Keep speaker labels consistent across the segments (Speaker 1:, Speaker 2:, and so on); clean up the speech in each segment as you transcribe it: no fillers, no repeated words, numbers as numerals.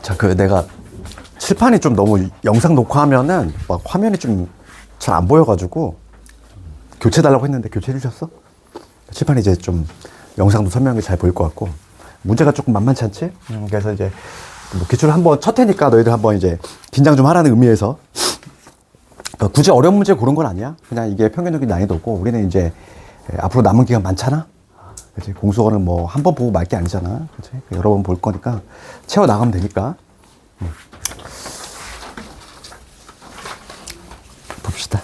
Speaker 1: 자, 내가 칠판이 좀 너무 영상 녹화하면은 막 화면이 좀 잘 안 보여가지고 교체해달라고 했는데 교체해 주셨어? 칠판이 이제 좀 영상도 선명하게 잘 보일 것 같고 문제가 조금 만만치 않지? 그래서 이제 뭐 기출 한번 첫 해니까 너희들 한번 이제 긴장 좀 하라는 의미에서 굳이 어려운 문제 고른 건 아니야. 그냥 이게 평균적인 난이도고 우리는 이제 앞으로 남은 기간 많잖아. 그치? 공수어는 뭐 한 번 보고 말 게 아니잖아. 그치? 여러 번 볼 거니까 채워 나가면 되니까. 봅시다.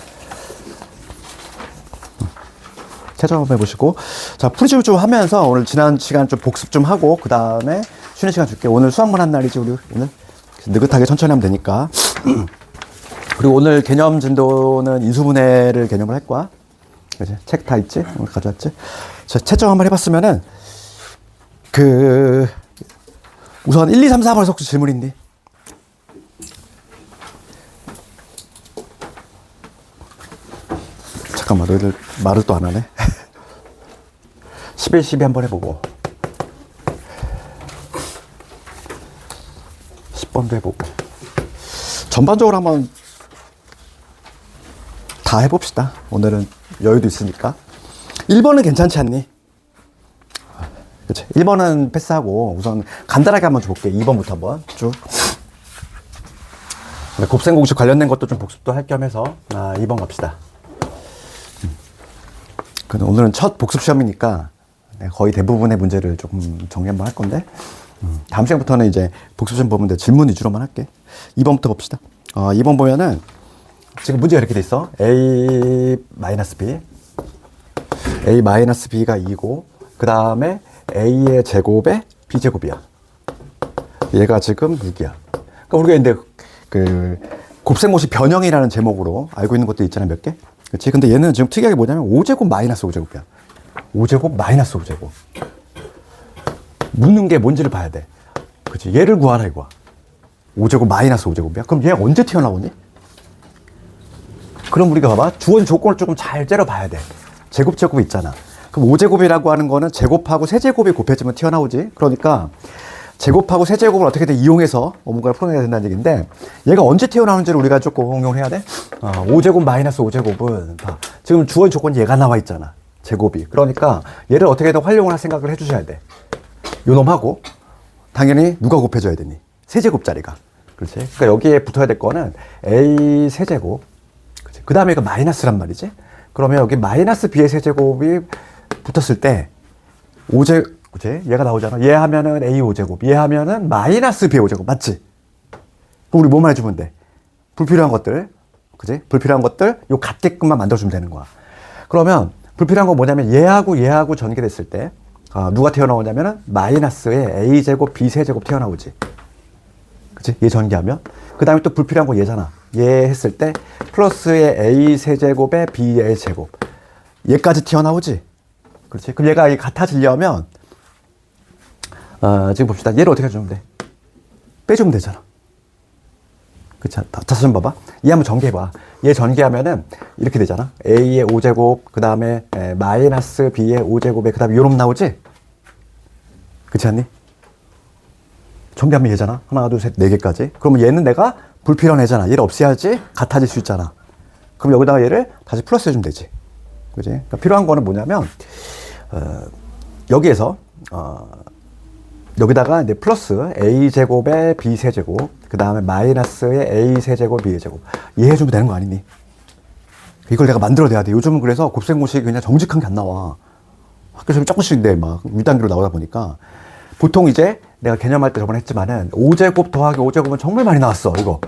Speaker 1: 채점 한번 해보시고. 자, 풀이집 좀 하면서 오늘 지난 시간 좀 복습 좀 하고, 그 다음에 쉬는 시간 줄게. 오늘 수학만 한 날이지, 우리 오늘. 느긋하게 천천히 하면 되니까. 그리고 오늘 개념 진도는 인수분해를 개념을 할 거야. 그치? 책 다 있지? 오늘 가져왔지? 자, 채점 한번 해봤으면은, 우선 1, 2, 3, 4번에서 혹시 질문 있니? 잠깐만, 너희들 말을 또 안 하네. 11, 12 한번 해보고 10번도 해보고 전반적으로 한번 다 해봅시다. 오늘은 여유도 있으니까. 1번은 괜찮지 않니? 그치? 1번은 패스하고 우선 간단하게 한번 줘볼게. 2번부터 한번 쭉. 곱셈공식 관련된 것도 좀 복습도 할 겸 해서 2번 갑시다. 오늘은 첫 복습 시험이니까 거의 대부분의 문제를 조금 정리 한번 할 건데 다음 시간부터는 이제 복습 시험 보면 질문 위주로만 할게. 2번부터 봅시다. 2번 보면은 지금 문제가 이렇게 돼 있어. A-B A-B가 2고 그 다음에 A의 제곱에 B제곱이야. 얘가 지금 6이야. 그러니까 우리가 근데 곱셈공식 변형이라는 제목으로 알고 있는 것도 있잖아, 몇 개? 그치? 근데 얘는 지금 특이하게 뭐냐면 5제곱 마이너스 5제곱이야. 5제곱 마이너스 5제곱. 묻는 게 뭔지를 봐야 돼. 그치? 얘를 구하라 이거야. 5제곱 마이너스 5제곱이야. 그럼 얘 언제 튀어나오니? 그럼 우리가 봐봐. 주어진 조건을 조금 잘 째려봐야 돼. 제곱 있잖아. 그럼 5제곱이라고 하는 거는 제곱하고 세제곱이 곱해지면 튀어나오지. 그러니까 제곱하고 세제곱을 어떻게든 이용해서 뭔가를 풀어내야 된다는 얘기인데 얘가 언제 튀어나오는지를 우리가 조금 응용해야 돼. 5제곱 마이너스 5제곱은 지금 주어진 조건이 얘가 나와 있잖아. 제곱이. 그러니까 얘를 어떻게든 활용을 할 생각을 해주셔야 돼. 요놈하고 당연히 누가 곱해져야 되니? 세제곱짜리가. 그렇지? 그러니까 여기에 붙어야 될 거는 A 세제곱. 그 다음에 이거 마이너스란 말이지. 그러면 여기 마이너스 B의 세제곱이 붙었을 때 5제곱 그치? 얘가 나오잖아. 얘 하면은 A 5제곱, 얘 하면은 마이너스 B 5제곱, 맞지? 그럼 우리 뭐만 해주면 돼? 불필요한 것들, 그치? 불필요한 것들, 요 같게끔만 만들어주면 되는 거야. 그러면 불필요한 건 뭐냐면 얘하고 전개됐을 때, 누가 튀어나오냐면은 마이너스에 A제곱, B 세제곱 튀어나오지. 그치? 얘 전개하면. 그 다음에 또 불필요한 거 얘잖아. 얘 했을 때 플러스에 A 세제곱에 B의 제곱. 얘까지 튀어나오지. 그렇지? 그럼 얘가 같아지려면 지금 봅시다. 얘를 어떻게 해주면 돼? 빼주면 되잖아. 그치? 다시 좀 봐봐. 얘 한번 전개해봐. 얘 전개하면은 이렇게 되잖아. A의 5제곱, 그 다음에 마이너스 B의 5제곱에 그 다음에 요놈 나오지? 그렇지 않니? 전개하면 얘잖아. 하나, 둘, 셋, 네 개까지. 그러면 얘는 내가 불필요한 애잖아. 얘를 없애야지 같아질 수 있잖아. 그럼 여기다가 얘를 다시 플러스 해주면 되지. 그지? 그러니까 필요한 거는 뭐냐면, 여기에서, 여기다가 이제 플러스 A제곱에 B세제곱, 그 다음에 마이너스에 A세제곱, B세제곱. 얘 해주면 되는 거 아니니? 이걸 내가 만들어내야 돼. 요즘은 그래서 곱셈공식이 그냥 정직한 게 안 나와. 학교 시험이 조금씩 막 1단계로 나오다 보니까. 보통 이제 내가 개념할 때 저번에 했지만은 5제곱 더하기 5제곱은 정말 많이 나왔어, 이거.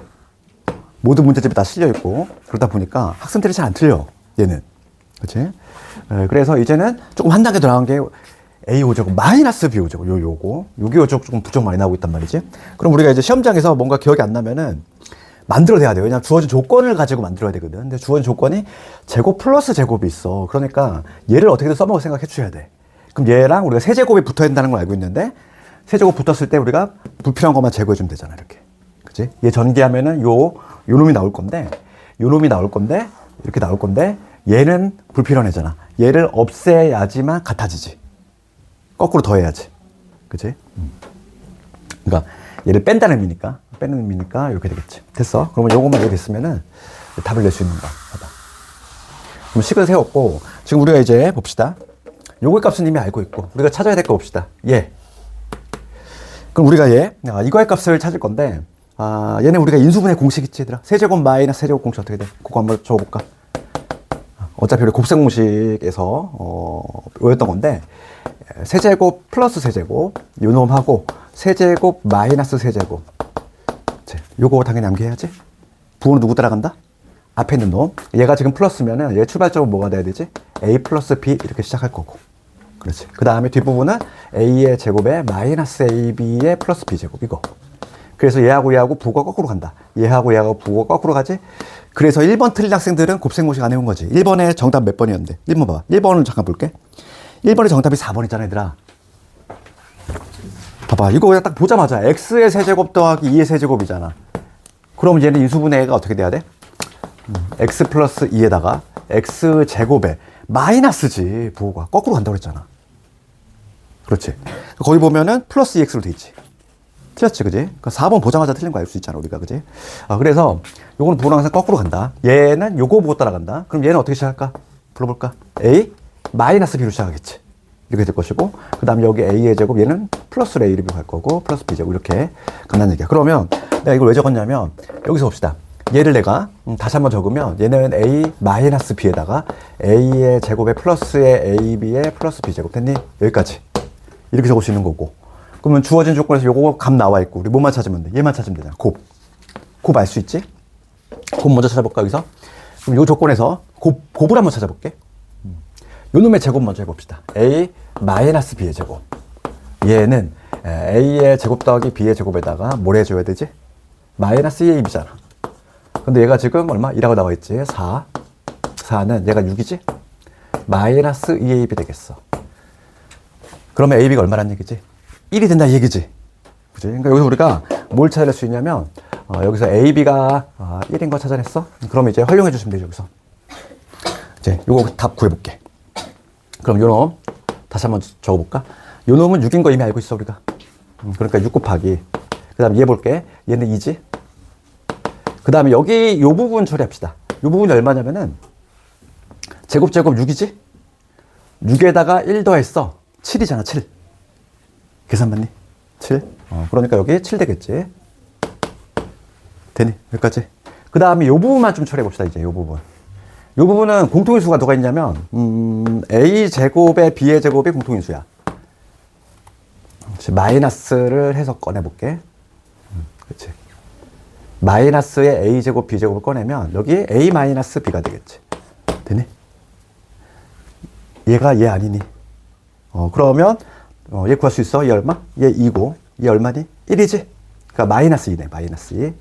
Speaker 1: 모든 문제집에 다 실려있고. 그러다 보니까 학생들이 잘 안 틀려, 얘는. 그치? 그래서 이제는 조금 한 단계 더 나온 게 A 5제곱 마이너스 B 5제곱 요거 6.25 조금 부정 많이 나오고 있단 말이지. 그럼 우리가 이제 시험장에서 뭔가 기억이 안 나면은 만들어내야 돼요. 왜냐면 주어진 조건을 가지고 만들어야 되거든. 근데 주어진 조건이 제곱 플러스 제곱이 있어. 그러니까 얘를 어떻게든 써먹을 생각 해주셔야 돼. 그럼 얘랑 우리가 세제곱이 붙어야 된다는 걸 알고 있는데 세제곱 붙었을 때 우리가 불필요한 것만 제거해주면 되잖아, 이렇게. 그치? 얘 전개하면은 요 놈이 나올 건데 이렇게 나올 건데 얘는 불필요한 애잖아. 얘를 없애야지만 같아지지. 거꾸로 더해야지. 그치? 그러니까 얘를 뺀다는 의미니까. 빼는 의미니까 이렇게 되겠지. 됐어. 그러면 요것만 이렇게 됐으면은 답을 낼 수 있는 거야. 봐봐. 그럼 식을 세웠고, 지금 우리가 이제 봅시다. 요거의 값은 이미 알고 있고, 우리가 찾아야 될 거 봅시다. 얘. 그럼 우리가 이거의 값을 찾을 건데, 얘는 우리가 인수분해 공식 있지, 얘들아? 세제곱 마이너스 세제곱 공식 어떻게 돼? 그거 한번 적어볼까? 어차피 우리 곱셈 공식에서, 외웠던 건데, 세제곱 플러스 세제곱, 요 놈하고, 세제곱 마이너스 세제곱. 요거 당연히 암기해야지. 부호는 누구 따라간다? 앞에 있는 놈. 얘가 지금 플러스면은 얘 출발적으로 뭐가 돼야 되지? A 플러스 B 이렇게 시작할 거고. 그렇지. 그 다음에 뒷부분은 A의 제곱에 마이너스 AB의 플러스 B 제곱 이거. 그래서 얘하고 얘하고 부호가 거꾸로 간다. 얘하고 얘하고 부호가 거꾸로 가지. 그래서 1번 틀린 학생들은 곱셈 공식 안 해온 거지. 1번에 정답 몇 번이었는데? 1번 봐봐. 1번은 잠깐 볼게. 1번의 정답이 4번이잖아, 얘들아. 봐봐. 이거 그냥 딱 보자마자 x의 세제곱 더하기 2의 세제곱이잖아. 그럼 얘는 인수분해가 어떻게 돼야 돼? x 플러스 2에다가 x 제곱에 마이너스지. 부호가 거꾸로 간다고 그랬잖아. 그렇지. 거기 보면은 플러스 2x로 돼 있지. 틀렸지, 그지? 그러니까 4번 보자마자 틀린 거 알 수 있잖아, 우리가, 그지? 그래서 요거는 부호는 항상 거꾸로 간다. 얘는 요거 보고 따라간다. 그럼 얘는 어떻게 시작할까? 불러볼까? a 마이너스 b로 시작하겠지. 이렇게 될 것이고, 그 다음에 여기 a의 제곱, 얘는 플러스 a를 갈 거고, 플러스 b 제곱, 이렇게 간다는 얘기야. 그러면 내가 이걸 왜 적었냐면, 여기서 봅시다. 얘를 내가 다시 한번 적으면, 얘는 a 마이너스 b에다가 a의 제곱에 플러스의 ab의 플러스 b 제곱 됐니? 여기까지. 이렇게 적을 수 있는 거고. 그러면 주어진 조건에서 요거 값 나와 있고, 우리 뭐만 찾으면 돼? 얘만 찾으면 되잖아. 곱. 곱 알 수 있지? 곱 먼저 찾아볼까, 여기서? 그럼 요 조건에서 곱을 한번 찾아볼게. 요 놈의 제곱 먼저 해봅시다. a 마이너스 b의 제곱. 얘는 a의 제곱 더하기 b의 제곱에다가 뭘 해줘야 되지? 마이너스 2ab잖아. 근데 얘가 지금 얼마? 2라고 나와 있지? 4. 4는 얘가 6이지? 마이너스 2ab 되겠어. 그러면 ab가 얼마란 얘기지? 1이 된다 이 얘기지. 그치? 그러니까 여기서 우리가 뭘 찾아낼 수 있냐면, 여기서 ab가 1인 거 찾아냈어? 그럼 이제 활용해 주시면 되죠, 여기서. 이제 요거 답 구해볼게. 그럼 요 놈 다시 한번 적어볼까? 요 놈은 6인 거 이미 알고 있어, 우리가. 그러니까 6 곱하기. 그 다음에 얘 볼게. 얘는 2지? 그 다음에 여기 요 부분 처리합시다. 요 부분이 얼마냐면은, 제곱 6이지? 6에다가 1 더했어. 7이잖아, 7. 계산 맞니? 7. 그러니까 여기 7 되겠지. 되니? 여기까지. 그 다음에 요 부분만 좀 처리해봅시다, 이제 요 부분. 이 부분은 공통인수가 누가 있냐면, a 제곱에 b의 제곱이 공통인수야. 마이너스를 해서 꺼내볼게. 그렇지. 마이너스의 a 제곱 b 제곱을 꺼내면 여기 a 마이너스 b가 되겠지. 되니? 얘가 얘 아니니? 그러면 얘 구할 수 있어? 얘 얼마? 얘 2고 얘 얼마니? 1이지? 그러니까 마이너스 2네. 마이너스 2.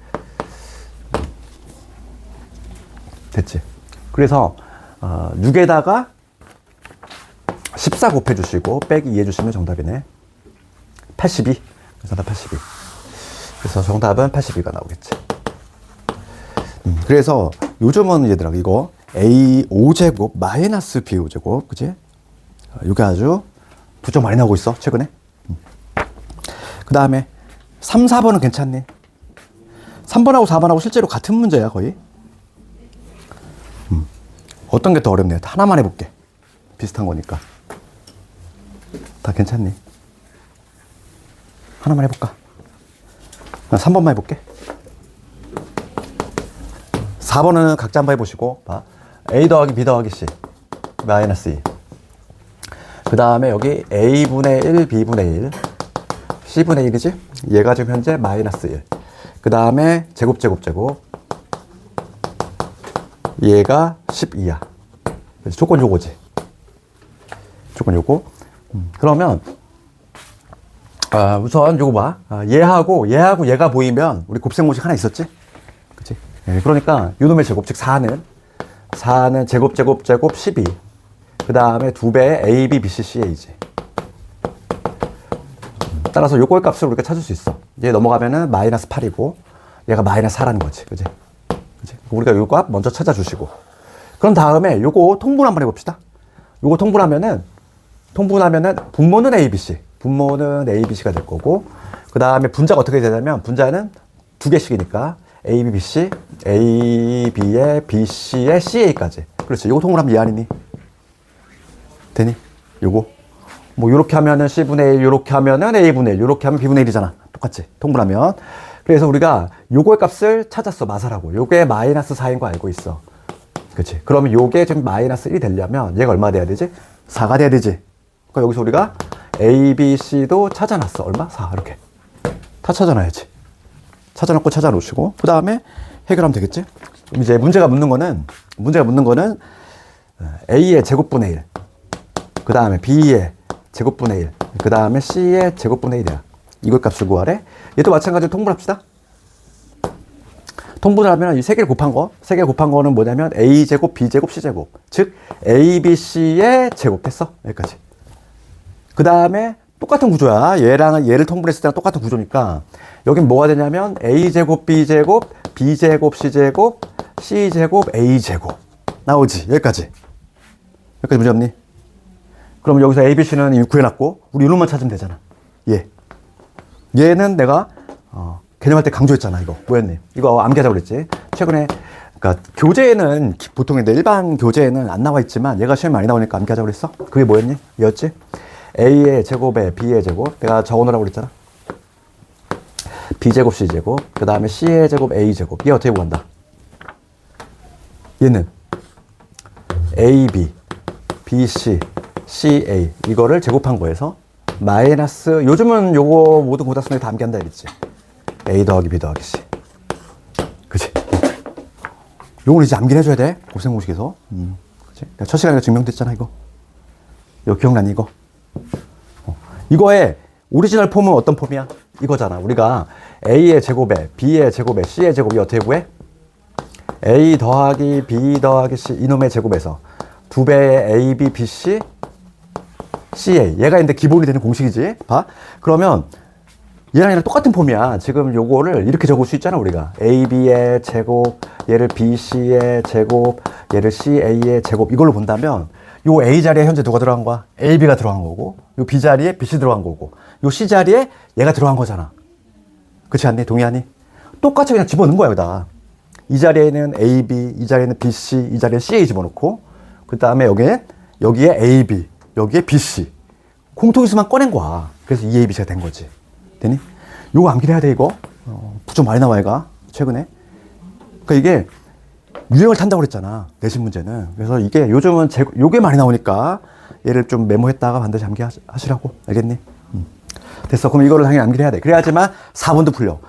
Speaker 1: 됐지? 그래서 6에다가 14 곱해주시고 빼기 2 해주시면 정답이네. 82. 그래서 정답 82. 그래서 정답은 82가 나오겠지. 그래서 요즘은 얘들아 이거 a 5제곱 마이너스 b 5제곱 그치? 이게 아주 부쩍 많이 나오고 있어 최근에. 그 다음에 3, 4번은 괜찮니? 3번하고 4번하고 실제로 같은 문제야 거의. 어떤 게 더 어렵네. 하나만 해볼게. 비슷한 거니까. 다 괜찮니? 하나만 해볼까? 3번만 해볼게. 4번은 각자 한번 해보시고 봐. A 더하기 B 더하기 C 마이너스 2. 그 다음에 여기 A분의 1, B분의 1 C분의 1이지? 얘가 지금 현재 마이너스 1. 그 다음에 제곱 얘가 12야. 조건 요거지. 조건 요거. 그러면 우선 요거 봐. 얘하고 얘가 보이면 우리 곱셈 공식 하나 있었지? 그치? 예, 그러니까 요놈의 제곱, 즉 4는 제곱 12. 그 다음에 2배의 A, B, B, C, C, A지. 따라서 요거의 값을 우리가 찾을 수 있어. 얘 넘어가면은 마이너스 8이고 얘가 마이너스 4라는 거지. 그치? 우리가 요 값 먼저 찾아주시고. 그런 다음에 요거 통분 한번 해봅시다. 요거 통분하면은 분모는 ABC. 분모는 ABC가 될 거고, 그 그 다음에 분자가 어떻게 되냐면, 분자는 두 개씩이니까, A, B, B, C, A, B에 B, C에 CA까지. 그렇지. 요거 통으로 하면 이해 아니니? 되니? 요거. 뭐, 요렇게 하면은 C분의 1, 요렇게 하면은 A분의 1, 요렇게 하면 B분의 1이잖아. 똑같지. 통분하면. 그래서 우리가 요거의 값을 찾았어. 마사라고. 요게 마이너스 4인 거 알고 있어. 그치. 그러면 요게 지금 마이너스 1이 되려면 얘가 얼마 돼야 되지? 4가 돼야 되지. 그러니까 여기서 우리가 A, B, C도 찾아놨어. 얼마? 4. 이렇게. 다 찾아놔야지. 찾아놓고 찾아놓으시고. 그 다음에 해결하면 되겠지? 그럼 이제 문제가 묻는 거는 A의 제곱분의 1. 그 다음에 B의 제곱분의 1. 그 다음에 C의 제곱분의 1이야. 이걸 값을 구하래. 얘도 마찬가지로 통분합시다. 통분을 하면 이 세 개를 곱한 거. 세 개 곱한 거는 뭐냐면 A제곱, B제곱, C제곱. 즉, A, B, C의 제곱 됐어. 여기까지. 그 다음에 똑같은 구조야. 얘를 통분했을 때랑 똑같은 구조니까 여긴 뭐가 되냐면 A제곱, B제곱, B제곱, C제곱, C제곱, A제곱. 나오지. 여기까지. 여기까지 문제 없니? 그럼 여기서 A, B, C는 이미 구해놨고 우리 이놈만 찾으면 되잖아. 얘는 내가 개념할 때 강조했잖아. 이거 뭐였니? 이거 암기하자고 그랬지. 최근에 그러니까 교재에는 보통 일반 교재에는 안 나와 있지만 얘가 시험에 많이 나오니까 암기하자고 그랬어. 그게 뭐였니? 이었지? A의 제곱에 B의 제곱 내가 적어놓으라고 그랬잖아. B제곱 C제곱 그 다음에 C의 제곱 A제곱. 얘 어떻게 구한다? 얘는 AB BC CA 이거를 제곱한 거에서 마이너스 요즘은 요거 모든 고등학생들이 다 암기한다 이랬지. A 더하기 B 더하기 C. 그치? 요걸 이제 암기를 해줘야 돼. 곱셈 공식에서. 그치? 첫 시간에 증명됐잖아, 이거. 이거 기억나니, 이거? 이거의 오리지널 폼은 어떤 폼이야? 이거잖아. 우리가 A의 제곱에, B의 제곱에, C의 제곱이 어떻게 구해? A 더하기 B 더하기 C 이놈의 제곱에서 두 배의 A, B, B, C, CA. 얘가 근데 기본이 되는 공식이지. 봐. 그러면 얘랑 똑같은 폼이야. 지금 요거를 이렇게 적을 수 있잖아, 우리가. AB의 제곱, 얘를 BC의 제곱, 얘를 CA의 제곱. 이걸로 본다면, 요 A 자리에 현재 누가 들어간 거야? AB가 들어간 거고, 요 B 자리에 BC 들어간 거고, 요 C 자리에 얘가 들어간 거잖아. 그렇지 않니? 동의하니? 똑같이 그냥 집어넣은 거야, 여기다. 이 자리에는 AB, 이 자리에는 BC, 이 자리에 CA 집어넣고, 그 다음에 여기에 AB, 여기에 BC. 공통인수만 꺼낸 거야. 그래서 EABC가 된 거지. 되니? 요거 암기를 해야 돼, 이거. 부정 많이 나와, 얘가. 최근에. 그러니까 이게 유행을 탄다고 그랬잖아. 내신 문제는. 그래서 이게 요즘은 요게 많이 나오니까 얘를 좀 메모했다가 반드시 암기하시라고. 알겠니? 됐어. 그럼 이거를 당연히 암기를 해야 돼. 그래야지만 4번도 풀려.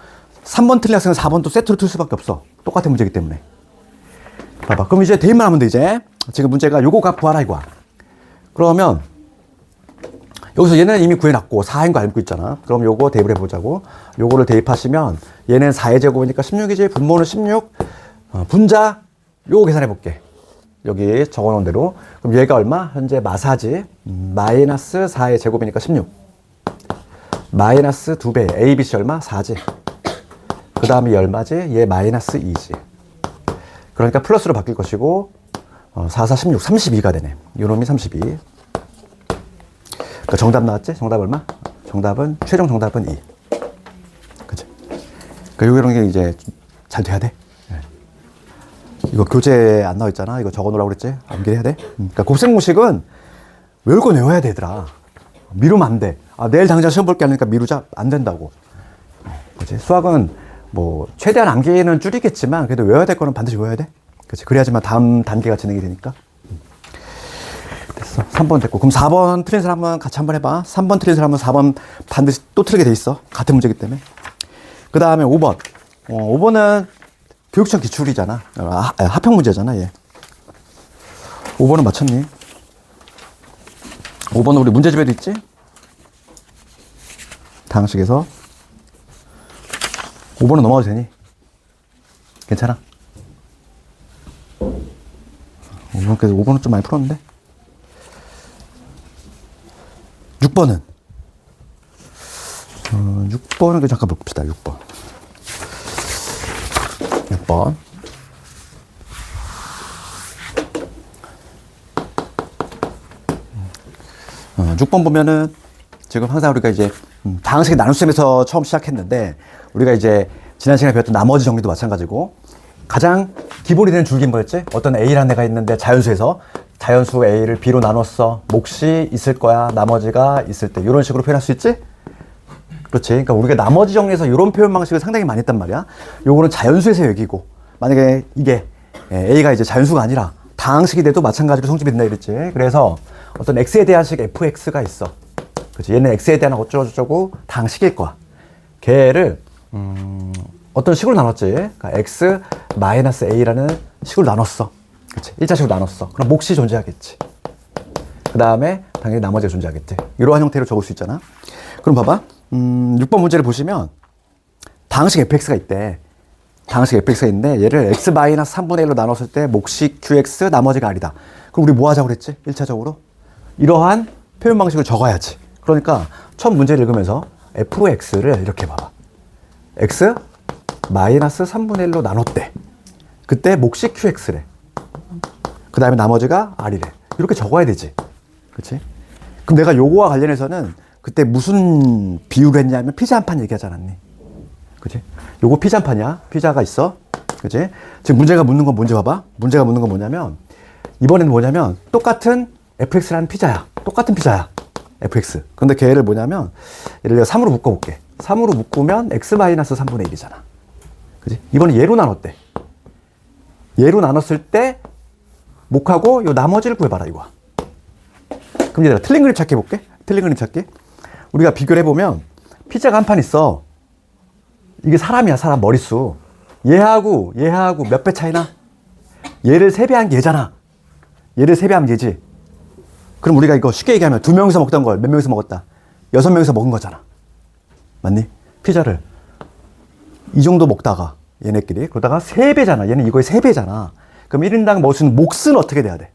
Speaker 1: 3번 틀린 학생은 4번도 세트로 틀 수밖에 없어. 똑같은 문제이기 때문에. 봐봐. 그럼 이제 대입만 하면 돼, 이제. 지금 문제가 요거 값 구하라, 이거야. 그러면 여기서 얘는 이미 구해놨고 4인 거 알고 있잖아. 그럼 요거 대입을 해보자고. 요거를 대입하시면 얘는 4의 제곱이니까 16이지. 분모는 16. 분자 요거 계산해볼게. 여기 적어놓은 대로. 그럼 얘가 얼마? 현재 마사지. 마이너스 4의 제곱이니까 16. 마이너스 2배. A, B, C 얼마? 4지. 그 다음에 얼마지? 얘 마이너스 2지. 그러니까 플러스로 바뀔 것이고 4, 4, 16, 32가 되네. 요놈이 32. 그러니까 정답 나왔지? 정답 얼마? 최종 정답은 2. 그치? 그러니까 이런 게 이제 잘 돼야 돼. 네. 이거 교재에 안 나와 있잖아. 이거 적어 놓으라고 그랬지? 암기해야 돼. 그러니까 곱셈 공식은 외울 건 외워야 되더라. 미루면 안 돼. 내일 당장 시험 볼 게 아니니까 미루자. 안 된다고. 그치? 수학은 뭐 최대한 암기는 줄이겠지만 그래도 외워야 될 거는 반드시 외워야 돼. 그치? 그래야지만 다음 단계가 진행이 되니까. 됐어. 3번 됐고. 그럼 4번 틀린 사람은 같이 한번 해봐. 3번 틀린 사람은 4번 반드시 또 틀리게 돼 있어. 같은 문제이기 때문에. 그 다음에 5번. 5번은 교육청 기출이잖아. 합평 문제잖아, 얘. 5번은 맞췄니? 5번은 우리 문제집에도 있지? 다항식에서. 5번은 넘어가도 되니? 괜찮아? 5번은 좀 많이 풀었는데? 6번은? 6번은 잠깐 봅시다, 6번. 6번. 6번 보면은 지금 항상 우리가 이제 다항식의 나눗셈에서 처음 시작했는데 우리가 이제 지난 시간에 배웠던 나머지 정리도 마찬가지고 가장 기본이 되는 줄기인 뭐였지? 어떤 A라는 애가 있는데 자연수에서 자연수 A를 B로 나눴어. 몫이 있을 거야. 나머지가 있을 때 이런 식으로 표현할 수 있지? 그렇지. 그러니까 우리가 나머지 정리에서 이런 표현 방식을 상당히 많이 했단 말이야. 요거는 자연수에서 얘기고 만약에 이게 A가 이제 자연수가 아니라 다항식이 돼도 마찬가지로 성립이 된다 이랬지. 그래서 어떤 X에 대한 식 fx가 있어. 그렇지. 얘는 X에 대한 어쩌고저쩌고 다항식일 거야. 걔를 어떤 식으로 나눴지. 그러니까 X 마이너스 A라는 식으로 나눴어. 그렇지. 1차식으로 나눴어. 그럼 몫이 존재하겠지. 그 다음에 당연히 나머지가 존재하겠지. 이러한 형태로 적을 수 있잖아. 그럼 봐봐. 6번 문제를 보시면 다항식 fx가 있대. 다항식 fx가 있는데 얘를 x 마이너스 3분의 1로 나눴을 때 몫이 qx 나머지가 r이다. 그럼 우리 뭐 하자고 그랬지? 1차적으로 이러한 표현 방식을 적어야지. 그러니까 첫 문제를 읽으면서 f로 x를 이렇게 봐봐. x 마이너스 3분의 1로 나눴대. 그때 몫이 qx래. 그 다음에 나머지가 r이래. 이렇게 적어야 되지. 그치? 그럼 내가 요거와 관련해서는 그때 무슨 비유를 했냐면 피자 한 판 얘기하지 않았니? 그치? 요거 피자 한 판이야. 피자가 있어. 그치? 지금 문제가 묻는 건 뭔지 봐봐. 문제가 묻는 건 뭐냐면 이번에는 뭐냐면 똑같은 fx라는 피자야. 똑같은 피자야. fx. 근데 걔를 뭐냐면 얘를 내가 3으로 묶어볼게. 3으로 묶으면 x-3분의 1이잖아. 그치? 이번에 얘로 나눴대. 얘로 나눴을 때 몫하고 요 나머지를 구해봐라 이거야. 그럼 이제 내가 틀린 그림 찾기 해볼게. 틀린 그림 찾기. 우리가 비교를 해보면 피자가 한 판 있어. 이게 사람이야. 사람 머릿수. 얘하고 몇 배 차이나? 얘를 3배한 게 얘잖아. 얘를 3배하면 얘지. 그럼 우리가 이거 쉽게 얘기하면 2명이서 먹던 걸 몇 명이서 먹었다? 6명이서 먹은 거잖아. 맞니? 피자를 이 정도 먹다가 얘네끼리 그러다가 3배잖아. 얘는 이거의 3배잖아. 그럼 1인당 먹을 수 있는 몫은 어떻게 돼야 돼?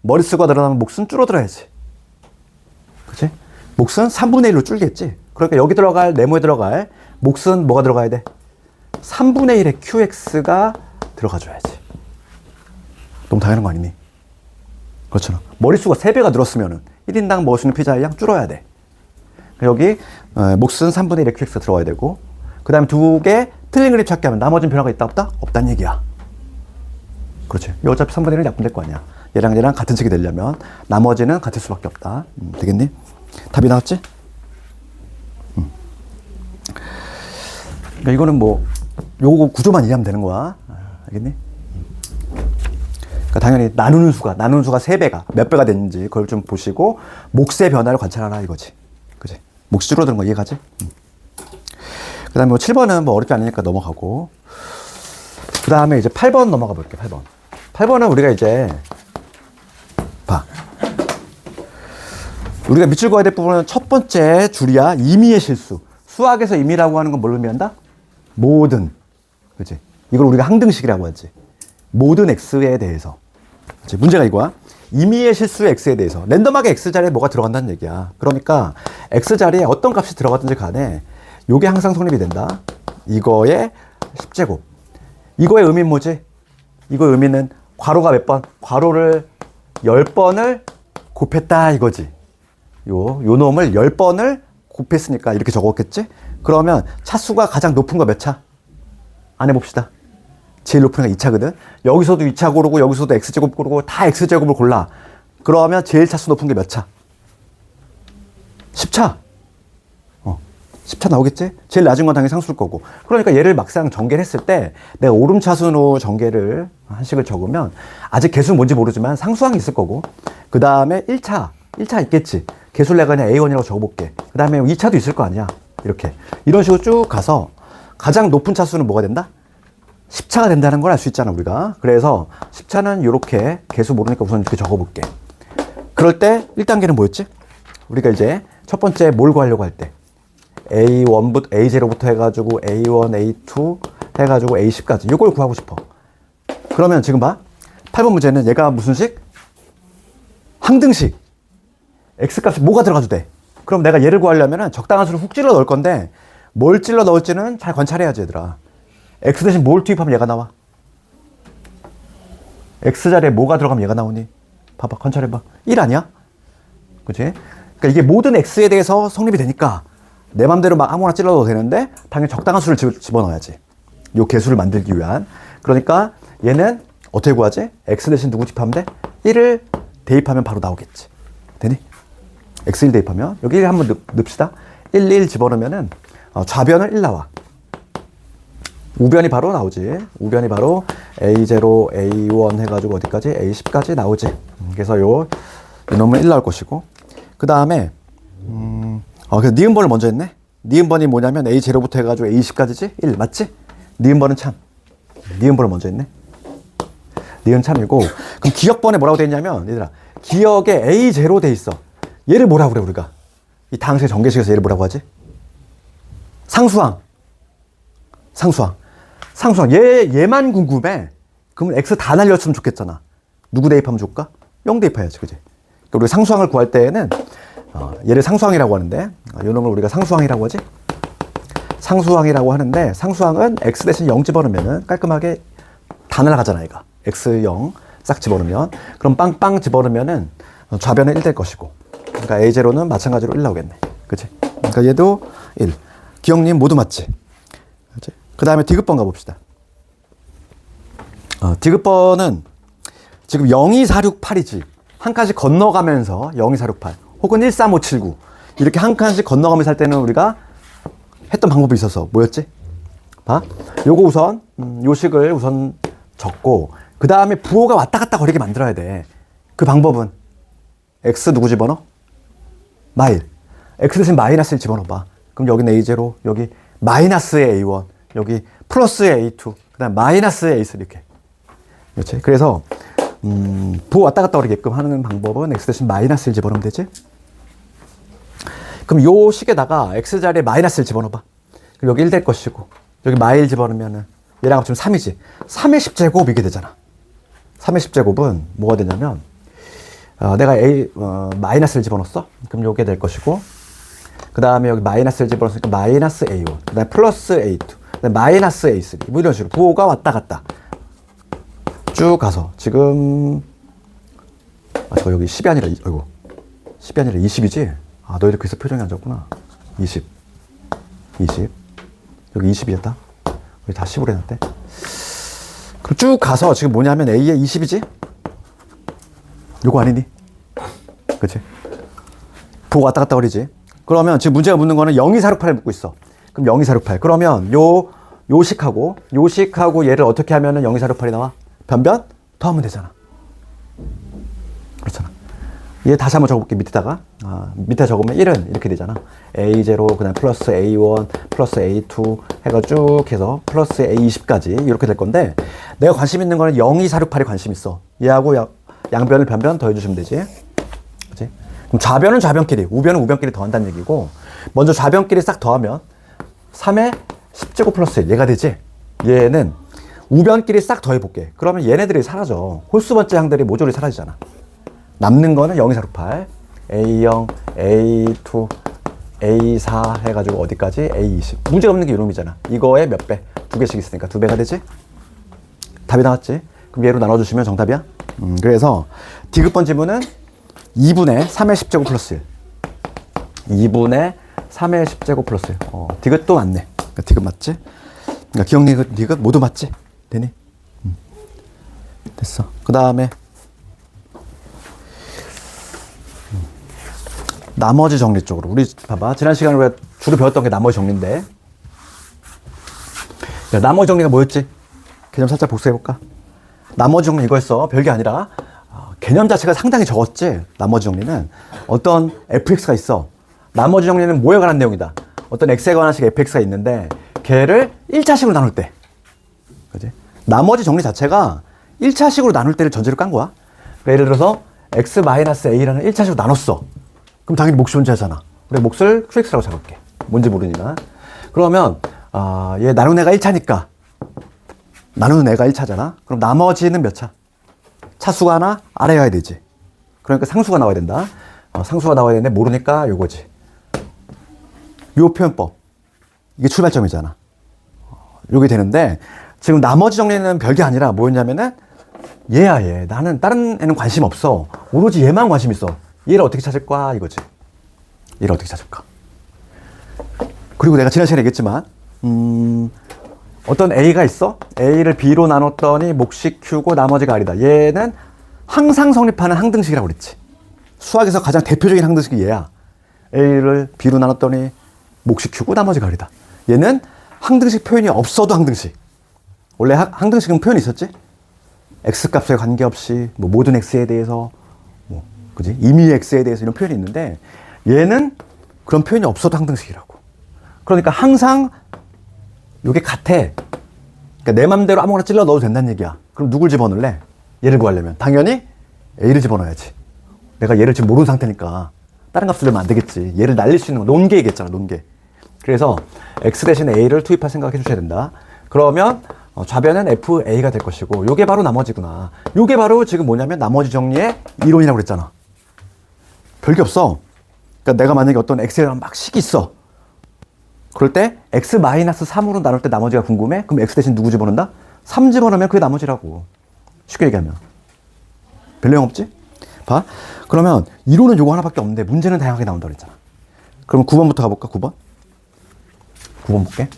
Speaker 1: 머릿수가 늘어나면 몫은 줄어들어야지. 그치? 몫은 3분의 1로 줄겠지. 그러니까 여기 들어갈 네모에 들어갈 몫은 뭐가 들어가야 돼? 3분의 1의 qx가 들어가줘야지. 너무 당연한 거 아니니? 그렇잖아. 머릿수가 3배가 늘었으면은 1인당 먹을 수 있는 피자의 양 줄어야 돼. 여기 몫은 3분의 1의 qx가 들어가야 되고 그 다음에 두 개 틀린 그림 찾기 하면 나머지는 변화가 있다 없다? 없다는 얘기야. 그렇지. 어차피 3분의 1은 약분될 거 아니야. 얘랑 같은 식이 되려면 나머지는 같을 수밖에 없다. 되겠니? 답이 나왔지? 그러니까 이거는 뭐 요거 구조만 이해하면 되는 거야. 알겠니? 그러니까 당연히 나누는 수가 3배가 몇 배가 됐는지 그걸 좀 보시고 몫의 변화를 관찰하라 이거지. 그지? 몫이 줄어드는 거 이해가지? 그 다음에 뭐 7번은 뭐 어렵지 않으니까 넘어가고 그 다음에 이제 8번 넘어가 볼게. 8번은 우리가 이제 봐. 우리가 밑줄 그어야 될 부분은 첫 번째 줄이야. 임의의 실수. 수학에서 임의라고 하는 건 뭘 의미한다? 모든. 그치? 이걸 우리가 항등식이라고 하지. 모든 x에 대해서. 그치? 문제가 이거야. 임의의 실수의 x에 대해서. 랜덤하게 x자리에 뭐가 들어간다는 얘기야. 그러니까 x자리에 어떤 값이 들어갔든지 간에 요게 항상 성립이 된다. 이거의 10제곱. 이거의 의미는 뭐지? 이거의 의미는 괄호가 몇 번? 괄호를 10번을 곱했다 이거지. 요 놈을 10번을 곱했으니까 이렇게 적었겠지? 그러면 차수가 가장 높은 거 몇 차? 안 해봅시다. 제일 높은 거 2차거든? 여기서도 2차 고르고 여기서도 x제곱 고르고 다 x제곱을 골라. 그러면 제일 차수 높은 게 몇 차? 10차. 10차 나오겠지? 제일 낮은 건 당연히 상수일 거고. 그러니까 얘를 막상 전개를 했을 때 내가 오름차순으로 전개를 한 식을 적으면 아직 개수는 뭔지 모르지만 상수항이 있을 거고 그 다음에 1차 있겠지. 개수를 내가 그냥 A1이라고 적어볼게. 그 다음에 2차도 있을 거 아니야. 이렇게. 이런 식으로 쭉 가서 가장 높은 차수는 뭐가 된다? 10차가 된다는 걸 알 수 있잖아, 우리가. 그래서 10차는 이렇게 개수 모르니까 우선 이렇게 적어볼게. 그럴 때 1단계는 뭐였지? 우리가 이제 첫 번째 뭘 구하려고 할 때 A1부터, A0부터 해가지고 A1, A2 해가지고 A10까지 이걸 구하고 싶어. 그러면 지금 봐. 8번 문제는 얘가 무슨 식? 항등식. X값이 뭐가 들어가도 돼. 그럼 내가 얘를 구하려면 적당한 수를 훅 찔러 넣을 건데 뭘 찔러 넣을지는 잘 관찰해야지 얘들아. X 대신 뭘 투입하면 얘가 나와? X자리에 뭐가 들어가면 얘가 나오니? 봐봐, 관찰해봐. 1 아니야? 그치? 그러니까 이게 모든 X에 대해서 성립이 되니까 내 맘대로 막 아무나 찔러도 되는데 당연히 적당한 수를 집어넣어야지. 요 개수를 만들기 위한. 그러니까 얘는 어떻게 구하지? x 대신 누구 집하면 돼? 1을 대입하면 바로 나오겠지. 되니? x1 대입하면 여기 1 한번 넣읍시다. 1 집어넣으면은 좌변은 1 나와. 우변이 바로 나오지. 우변이 바로 A0, A1 해가지고 어디까지? A10까지 나오지. 그래서 이놈은 1 나올 것이고. 그 다음에 그래서 니은번을 먼저 했네. 니은번이 뭐냐면 A0부터 해가지고 A10까지지? 1 맞지? 니은번은 참. 니은번을 먼저 했네. 니은 참이고. 그럼 기역번에 뭐라고 돼 있냐면 얘들아 기역에 A0 돼 있어. 얘를 뭐라고 그래 우리가? 이 다항식 전개식에서 얘를 뭐라고 하지? 상수항. 얘만 궁금해. 그러면 X 다 날렸으면 좋겠잖아. 누구 대입하면 좋을까? 0 대입해야지, 그지? 그러니까 우리가 상수항을 구할 때에는, 얘를 상수항이라고 하는데, 이 놈을 우리가 상수항이라고 하지? 상수항이라고 하는데, 상수항은 X 대신 0 집어넣으면 깔끔하게 다 날아가잖아, 얘가. X 0 싹 집어넣으면. 그럼 빵빵 집어넣으면은 좌변은 1 될 것이고. 그러니까 A0는 마찬가지로 1 나오겠네. 그치? 그러니까 얘도 1. 기억님 모두 맞지? 그 다음에 디귿번 가봅시다. 디귿번은 지금 02468이지. 한 칸씩 건너가면서 02468 혹은 13579 이렇게 한 칸씩 건너가면서 할 때는 우리가 했던 방법이 있어서 뭐였지? 봐. 요거 우선 요 식을 우선 적고 그 다음에 부호가 왔다 갔다 거리게 만들어야 돼. 그 방법은 x 누구 집어넣어? 마일. x 대신 마이너스 1 집어넣어봐. 그럼 여기는 A0, 여기 마이너스의 A1, 여기 플러스의 A2, 그 다음 마이너스의 A3 이렇게. 그렇지? 그래서 부호 왔다 갔다 거리게끔 하는 방법은 x 대신 마이너스 1 집어넣으면 되지? 그럼 요 식에다가 x 자리에 마이너스 1 집어넣어봐. 그럼 여기 1 될 것이고 여기 마일 집어넣으면은 얘랑 합치면 3이지. 3의 10제곱 이게 되잖아. 3의 10제곱은 뭐가 되냐면 내가 마이너스 1 집어넣었어? 그럼 요게 될 것이고 그 다음에 여기 마이너스 1 집어넣었으니까 마이너스 A1 그 다음에 플러스 A2 그 다음에 마이너스 A3 뭐 이런 식으로 부호가 왔다 갔다 쭉 가서 지금 저 여기 10이 아니라 10이 아니라 20이지? 너희들 그래서 표정이 안 좋구나. 20 여기 20이었다. 여기 다 10으로 해놨대. 그럼 쭉 가서 지금 뭐냐면 A에 20이지? 요거 아니니? 그치? 부호 왔다 갔다 거리지? 그러면 지금 문제가 묻는 거는 02468을 묻고 있어. 그럼 02468 그러면 요식하고 얘를 어떻게 하면은 02468이 나와? 변변? 더하면 되잖아. 그렇잖아. 얘 다시 한번 적어볼게. 밑에다가 밑에 적으면 1은 이렇게 되잖아. A0 그다음 플러스 A1 플러스 A2 해가 쭉 해서 플러스 A20까지 이렇게 될 건데 내가 관심 있는 거는 02468에 관심 있어. 얘하고 양변을 변변 더해주시면 되지. 그치? 그럼 좌변은 좌변끼리 우변은 우변끼리 더한다는 얘기고 먼저 좌변끼리 싹 더하면 3의 10제곱 플러스 1 얘가 되지. 얘는 우변끼리 싹 더해볼게. 그러면 얘네들이 사라져. 홀수 번째 항들이 모조리 사라지잖아. 남는 거는 02468, A0, A2, A4 해가지고 어디까지? A20. 문제가 없는 게 이놈이잖아. 이거에 몇 배? 2개씩 있으니까 2배가 되지? 답이 나왔지? 그럼 얘로 나눠주시면 정답이야? 그래서 디귿번 지문은 2분의 3의 10제곱 플러스 1. 2분의 3의 10제곱 플러스 1. 디귿도 맞네. 그러니까 디귿 맞지? 그러니까 기억 디귿 모두 맞지? 되니? 됐어. 그 다음에 나머지 정리 쪽으로 우리 봐봐. 지난 시간에 우리가 주로 배웠던 게 나머지 정리인데 야, 나머지 정리가 뭐였지? 개념 살짝 복수해볼까? 나머지 정리 이거였어. 별게 아니라 개념 자체가 상당히 적었지. 나머지 정리는 어떤 fx가 있어. 나머지 정리는 뭐에 관한 내용이다. 어떤 x에 관한 식 fx가 있는데 걔를 1차식으로 나눌 때 그지? 나머지 정리 자체가 1차식으로 나눌 때를 전제로 깐 거야. 그러니까 예를 들어서 x-a라는 1차식으로 나눴어. 그럼 당연히 몫이 존재하잖아. 그래 몫을 qx라고 잡을게. 뭔지 모르니까. 그러면 얘 나눈 애가 1차니까 나누는 애가 1차잖아. 그럼 나머지는 몇 차? 차수가 하나 아래에 가야 되지. 그러니까 상수가 나와야 된다. 상수가 나와야 되는데 모르니까 요거지. 요 표현법. 이게 출발점이잖아. 요게 되는데 지금 나머지 정리는 별게 아니라 뭐였냐면은 얘야 얘. 나는 다른 애는 관심 없어. 오로지 얘만 관심 있어. 얘를 어떻게 찾을 거야 이거지. 얘를 어떻게 찾을까? 그리고 내가 지난 시간에 얘기했지만, 어떤 A가 있어? A를 B로 나눴더니 몫이 Q고 나머지가 R이다. 얘는 항상 성립하는 항등식이라고 그랬지. 수학에서 가장 대표적인 항등식이 얘야. A를 B로 나눴더니 몫이 Q고 나머지가 R이다. 얘는 항등식 표현이 없어도 항등식. 원래 항등식은 표현이 있었지? X값에 관계없이 뭐 모든 X에 대해서 뭐 그지? 임의 X에 대해서 이런 표현이 있는데 얘는 그런 표현이 없어도 항등식이라고. 그러니까 항상 이게 같아. 그러니까 내 맘대로 아무거나 찔러 넣어도 된다는 얘기야. 그럼 누굴 집어넣을래? 얘를 구하려면 당연히 A를 집어넣어야지. 내가 얘를 지금 모르는 상태니까 다른 값을 넣으면 안 되겠지. 얘를 날릴 수 있는 건 논계 얘기했잖아. 논계. 그래서 X 대신 A를 투입할 생각해 주셔야 된다. 그러면 좌변은 FA가 될 것이고 요게 바로 나머지구나. 요게 바로 지금 뭐냐면 나머지 정리의 이론이라고 그랬잖아. 별게 없어. 그러니까 내가 만약에 어떤 X랑 막 식이 있어. 그럴 때 X-3으로 나눌 때 나머지가 궁금해? 그럼 X 대신 누구 집어넣는다? 3 집어넣으면 그게 나머지라고. 쉽게 얘기하면. 별 내용 없지? 봐. 그러면 이론은 요거 하나밖에 없는데 문제는 다양하게 나온다 그랬잖아. 그럼 9번부터 가볼까? 9번? 9번 볼게.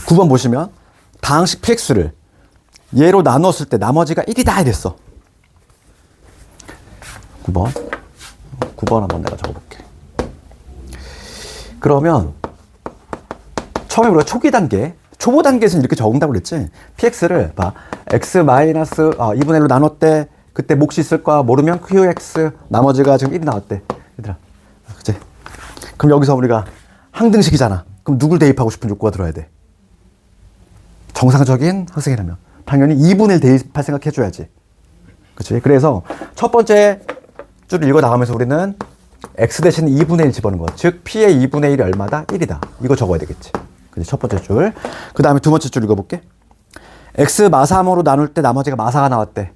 Speaker 1: 9번 보시면 다항식 px를 얘로 나눴을 때 나머지가 1이다 이랬어. 9번 한번 내가 적어볼게. 그러면 처음에 우리가 초기 단계, 초보 단계에서는 이렇게 적은다고 그랬지. px를 봐. x-2분의 1로 나눴대. 그때 몫이 있을 거야. 모르면 qx 나머지가 지금 1이 나왔대. 얘들아. 그치? 그럼 여기서 우리가 항등식이잖아. 그럼 누굴 대입하고 싶은 욕구가 들어야 돼. 정상적인 학생이라면 당연히 2분의 1 대입할 생각 해줘야지. 그치? 그래서 첫 번째 줄 읽어 나가면서 우리는 x 대신 2분의 1 집어넣는 거. 즉 p의 2분의 1이 얼마다? 1이다. 이거 적어야 되겠지. 그치? 첫 번째 줄. 그 다음에 두 번째 줄 읽어볼게. x-3으로 나눌 때 나머지가 마사가 나왔대.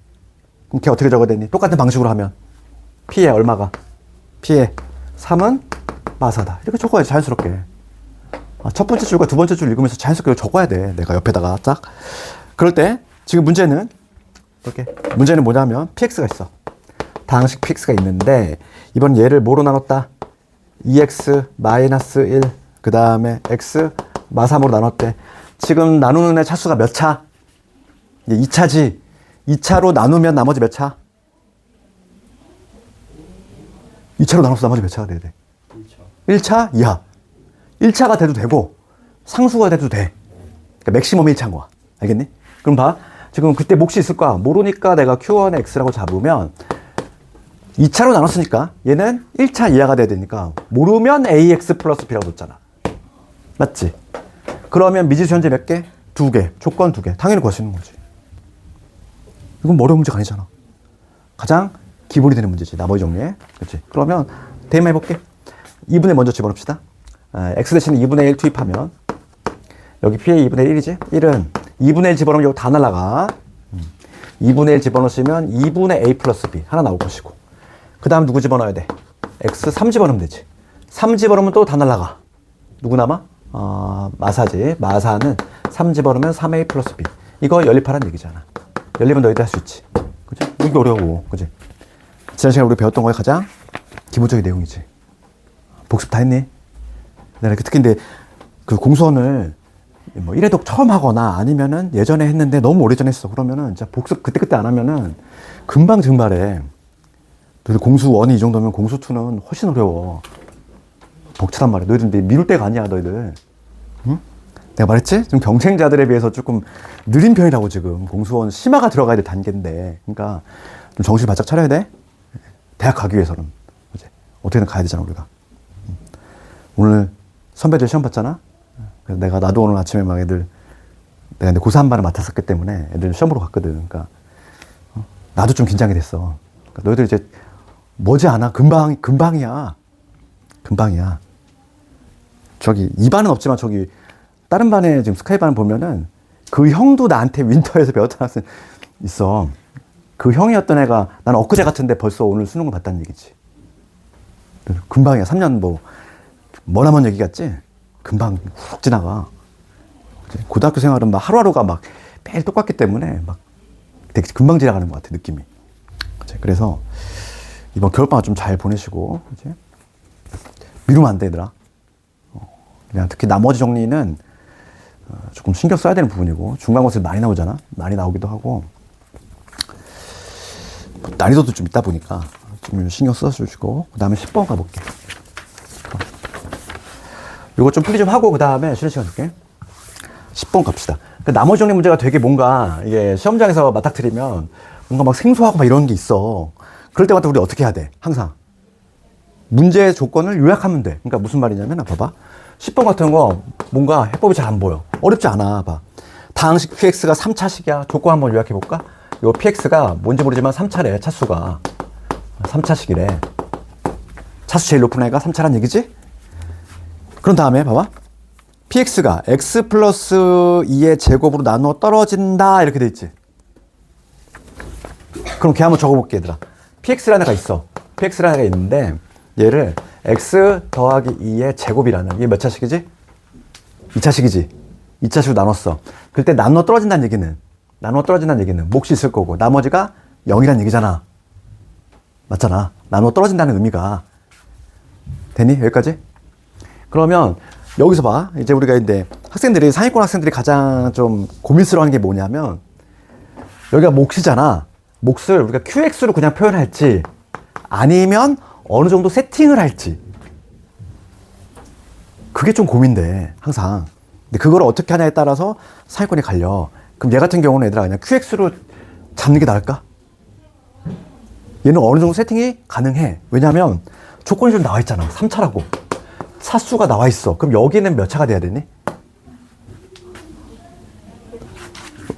Speaker 1: 그럼 걔 어떻게 적어야 되니? 똑같은 방식으로 하면 p의 얼마가? p의 3은 마사다. 이렇게 적어야지 자연스럽게. 첫 번째 줄과 두 번째 줄 읽으면서 자연스럽게 적어야 돼. 내가 옆에다가 딱. 그럴 때 지금 문제는 이렇게 문제는 뭐냐면 px가 있어. 다항식 px가 있는데 이번 얘를 뭐로 나눴다? 2x-1 그 다음에 x 마3으로 나눴대. 지금 나누는 애 차수가 몇 차? 이제 2차지. 2차로 나누면 나머지 몇 차? 2차로 나눠서 나머지 몇 차가 돼야 돼? 1차? 1차 이하. 1차가 돼도 되고 상수가 돼도 돼. 그러니까 맥시멈 1차인 거야. 알겠니? 그럼 봐. 지금 그때 몫이 있을 거야. 모르니까 내가 Q1 X라고 잡으면 2차로 나눴으니까 얘는 1차 이하가 돼야 되니까 모르면 AX 플러스 B라고 줬잖아. 맞지? 그러면 미지수 현재 몇 개? 2개. 조건 2개. 당연히 구할 수 있는 거지. 이건 어려운 문제가 아니잖아. 가장 기본이 되는 문제지. 나머지 정리에. 그렇지? 그러면 대입만 해볼게. 2분의 먼저 집어넣읍시다. x 대신 2분의 1 투입하면 여기 p의 2분의 1이지? 1은 2분의 1 집어넣으면 이거 다 날라가. 2분의 1 집어넣으시면 2분의 a 플러스 b 하나 나올 것이고 그 다음 누구 집어넣어야 돼? x 3 집어넣으면 되지. 3 집어넣으면 또 다 날라가. 누구 남아? 마사지. 마사는 3 집어넣으면 3a 플러스 b. 이거 연립하라는 얘기잖아. 연립은 너희도 할 수 있지. 그치? 이게 어려워. 그치? 지난 시간에 우리 배웠던 거에 가장 기본적인 내용이지. 복습 다 했니? 내가 특히 근데 그 공수원을 뭐 1회독 처음 하거나 아니면은 예전에 했는데 너무 오래전에 했어. 그러면은 진짜 복습 그때그때 안 하면은 금방 증발해. 너희들 공수1이 이 정도면 공수2는 훨씬 어려워. 벅차단 말이야. 너희들 미룰 때가 아니야, 너희들. 응? 내가 말했지? 지금 경쟁자들에 비해서 조금 느린 편이라고 지금. 공수원 심화가 들어가야 될 단계인데. 그러니까 좀 정신 바짝 차려야 돼. 대학 가기 위해서는. 그치? 어떻게든 가야 되잖아, 우리가. 오늘 선배들 시험 봤잖아? 그래서 나도 오늘 아침에 막 애들, 내가 근데 고3반을 맡았었기 때문에 애들 시험 보러 갔거든. 그러니까, 나도 좀 긴장이 됐어. 그러니까 너희들 이제 머지않아. 금방이야. 금방이야. 저기, 이 반은 없지만 저기, 다른 반에 지금 스카이 반을 보면은 그 형도 나한테 윈터에서 배웠던 학생 있어. 그 형이었던 애가 난 엊그제 같은데 벌써 오늘 수능을 봤다는 얘기지. 금방이야. 3년 뭐, 머나먼 얘기 같지? 금방 훅 지나가. 고등학교 생활은 막 하루하루가 막 매일 똑같기 때문에 막 되게 금방 지나가는 것 같아, 느낌이. 그래서 이번 겨울방학 좀 잘 보내시고, 미루면 안 돼, 얘들아. 그냥 특히 나머지 정리는 조금 신경 써야 되는 부분이고, 중간고사 많이 나오잖아. 많이 나오기도 하고, 난이도도 좀 있다 보니까 좀 신경 써주시고, 그 다음에 10번 가볼게. 요거 좀 풀이 좀 하고, 그 다음에 쉬는 시간 줄게. 10번 갑시다. 그 나머지 정리 문제가 되게 뭔가, 이게 시험장에서 맞닥뜨리면 뭔가 막 생소하고 막 이런 게 있어. 그럴 때마다 우리 어떻게 해야 돼? 항상. 문제 조건을 요약하면 돼. 그러니까 무슨 말이냐면, 봐봐. 10번 같은 거 뭔가 해법이 잘 안 보여. 어렵지 않아. 봐. 다항식 px가 3차식이야. 조건 한번 요약해볼까? 요 px가 뭔지 모르지만 3차래. 차수가. 3차식이래. 차수 제일 높은 애가 3차란 얘기지? 그런 다음에 봐봐. px가 x 플러스 2의 제곱으로 나누어 떨어진다. 이렇게 돼 있지. 그럼 걔 한번 적어볼게, 얘들아. px라는 애가 있어. px라는 애가 있는데 얘를 x 더하기 2의 제곱이라는, 이게 몇 차식이지? 2차식이지. 2차식으로 나눴어. 그때 나누어 떨어진다는 얘기는 몫이 있을 거고 나머지가 0이란 얘기잖아. 맞잖아. 나누어 떨어진다는 의미가. 되니? 여기까지? 그러면 여기서 봐. 이제 우리가 이제 학생들이, 상위권 학생들이 가장 좀 고민스러워하는 게 뭐냐면, 여기가 몫이잖아. 몫을 우리가 qx로 그냥 표현할지 아니면 어느 정도 세팅을 할지, 그게 좀 고민돼, 항상. 근데 그걸 어떻게 하냐에 따라서 상위권이 갈려. 그럼 얘 같은 경우는 얘들아 그냥 qx로 잡는 게 나을까? 얘는 어느 정도 세팅이 가능해. 왜냐면 조건이 좀 나와 있잖아. 3차라고. 차수가 나와 있어. 그럼 여기는 몇 차가 돼야 되니?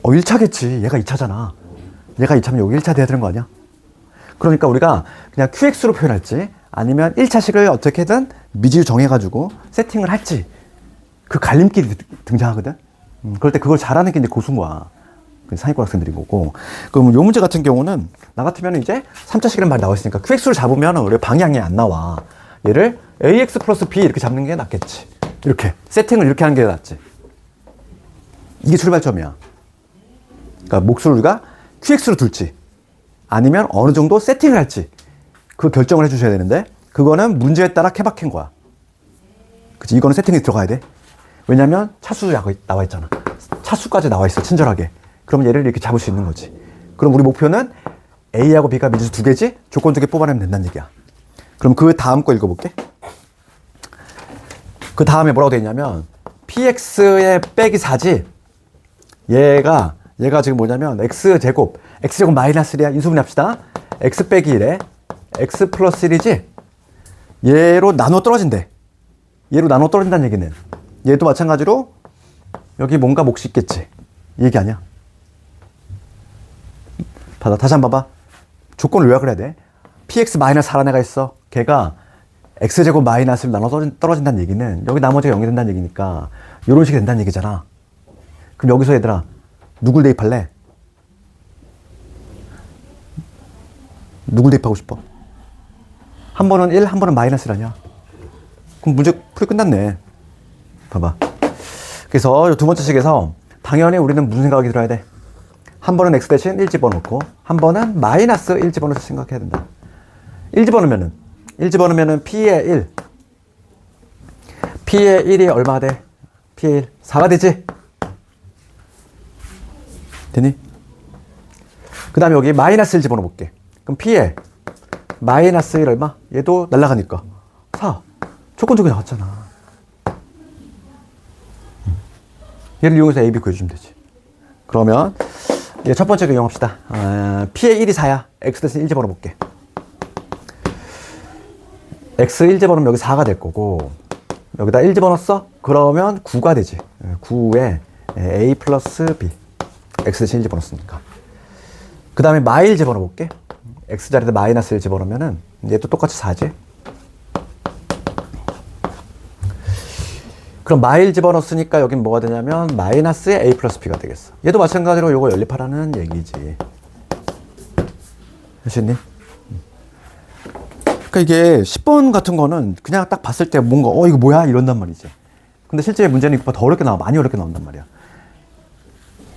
Speaker 1: 1차겠지. 얘가 2차잖아. 얘가 2차면 여기 1차 돼야 되는 거 아니야? 그러니까 우리가 그냥 qx로 표현할지 아니면 1차식을 어떻게든 미지유 정해가지고 세팅을 할지, 그 갈림길이 등장하거든? 그럴 때 그걸 잘하는 게 이제 고수인 거야. 상위권 학생들인 거고. 그럼 요 문제 같은 경우는 나 같으면 이제 3차식이라는 말이 나와 있으니까 qx를 잡으면 우리 방향이 안 나와. 얘를 ax 플러스 b 이렇게 잡는 게 낫겠지. 이렇게 세팅을 이렇게 하는 게 낫지. 이게 출발점이야. 그러니까 몫을 우리가 qx로 둘지 아니면 어느 정도 세팅을 할지, 그 결정을 해주셔야 되는데, 그거는 문제에 따라 케바케인 거야. 그치? 이거는 세팅이 들어가야 돼. 왜냐면 차수가 나와 있잖아. 차수까지 나와 있어, 친절하게. 그럼 얘를 이렇게 잡을 수 있는 거지. 그럼 우리 목표는 A하고 B가 미지수 2개지? 조건 2개 뽑아내면 된다는 얘기야. 그럼 그 다음 거 읽어볼게. 그 다음에 뭐라고 돼 있냐면, px의 빼기 4지? 얘가 지금 뭐냐면, x제곱 마이너스 1이야. 인수분해 합시다. x 빼기 1에 x 플러스 1이지? 얘로 나눠 떨어진대. 얘로 나눠 떨어진다는 얘기는, 얘도 마찬가지로 여기 뭔가 몫이 있겠지. 이 얘기 아니야? 다시 한번 봐봐. 조건을 요약을 해야 돼. px 마이너스 4라는 애가 있어. 걔가 x제곱 마이너스를 나눠 떨어진다는 얘기는 여기 나머지가 0이 된다는 얘기니까 이런 식이 된다는 얘기잖아. 그럼 여기서 얘들아 누굴 대입할래? 누굴 대입하고 싶어? 한 번은 1, 한 번은 마이너스 1아니야? 그럼 문제 풀이 끝났네. 봐봐. 그래서 두 번째 식에서 당연히 우리는 무슨 생각이 들어야 돼? 한 번은 x 대신 1 집어넣고 한 번은 마이너스 1 집어넣어서 생각해야 된다. 1 집어넣으면은 p의 1. p의 1이 얼마 돼? p의 1. 4가 되지? 되니? 그 다음에 여기 마이너스 1 집어넣어 볼게. 그럼 p의 마이너스 1 얼마? 얘도 날라가니까 4. 조건 쪽에 나왔잖아. 얘를 이용해서 A, B 구해주면 되지. 그러면 첫 번째 이용합시다. p의 1이 4야. x 대신 1 집어넣어 볼게. x 1 집어넣으면 여기 4가 될 거고, 여기다 1 집어넣었어? 그러면 9가 되지. 9에 a 플러스 b. x 대신 1 집어넣었으니까. 그 다음에 마이 1 집어넣어 볼게. x 자리에다 마이너스 1 집어넣으면은 얘도 똑같이 4지. 그럼 마이 1 집어넣었으니까 여긴 뭐가 되냐면 마이너스의 a 플러스 b가 되겠어. 얘도 마찬가지로 요거 연립하라는 얘기지. 하시니? 그러니까 이게 10번 같은 거는 그냥 딱 봤을 때 뭔가 이거 뭐야? 이런단 말이지. 근데 실제 문제는 이거보다 더 어렵게 나와. 많이 어렵게 나온단 말이야.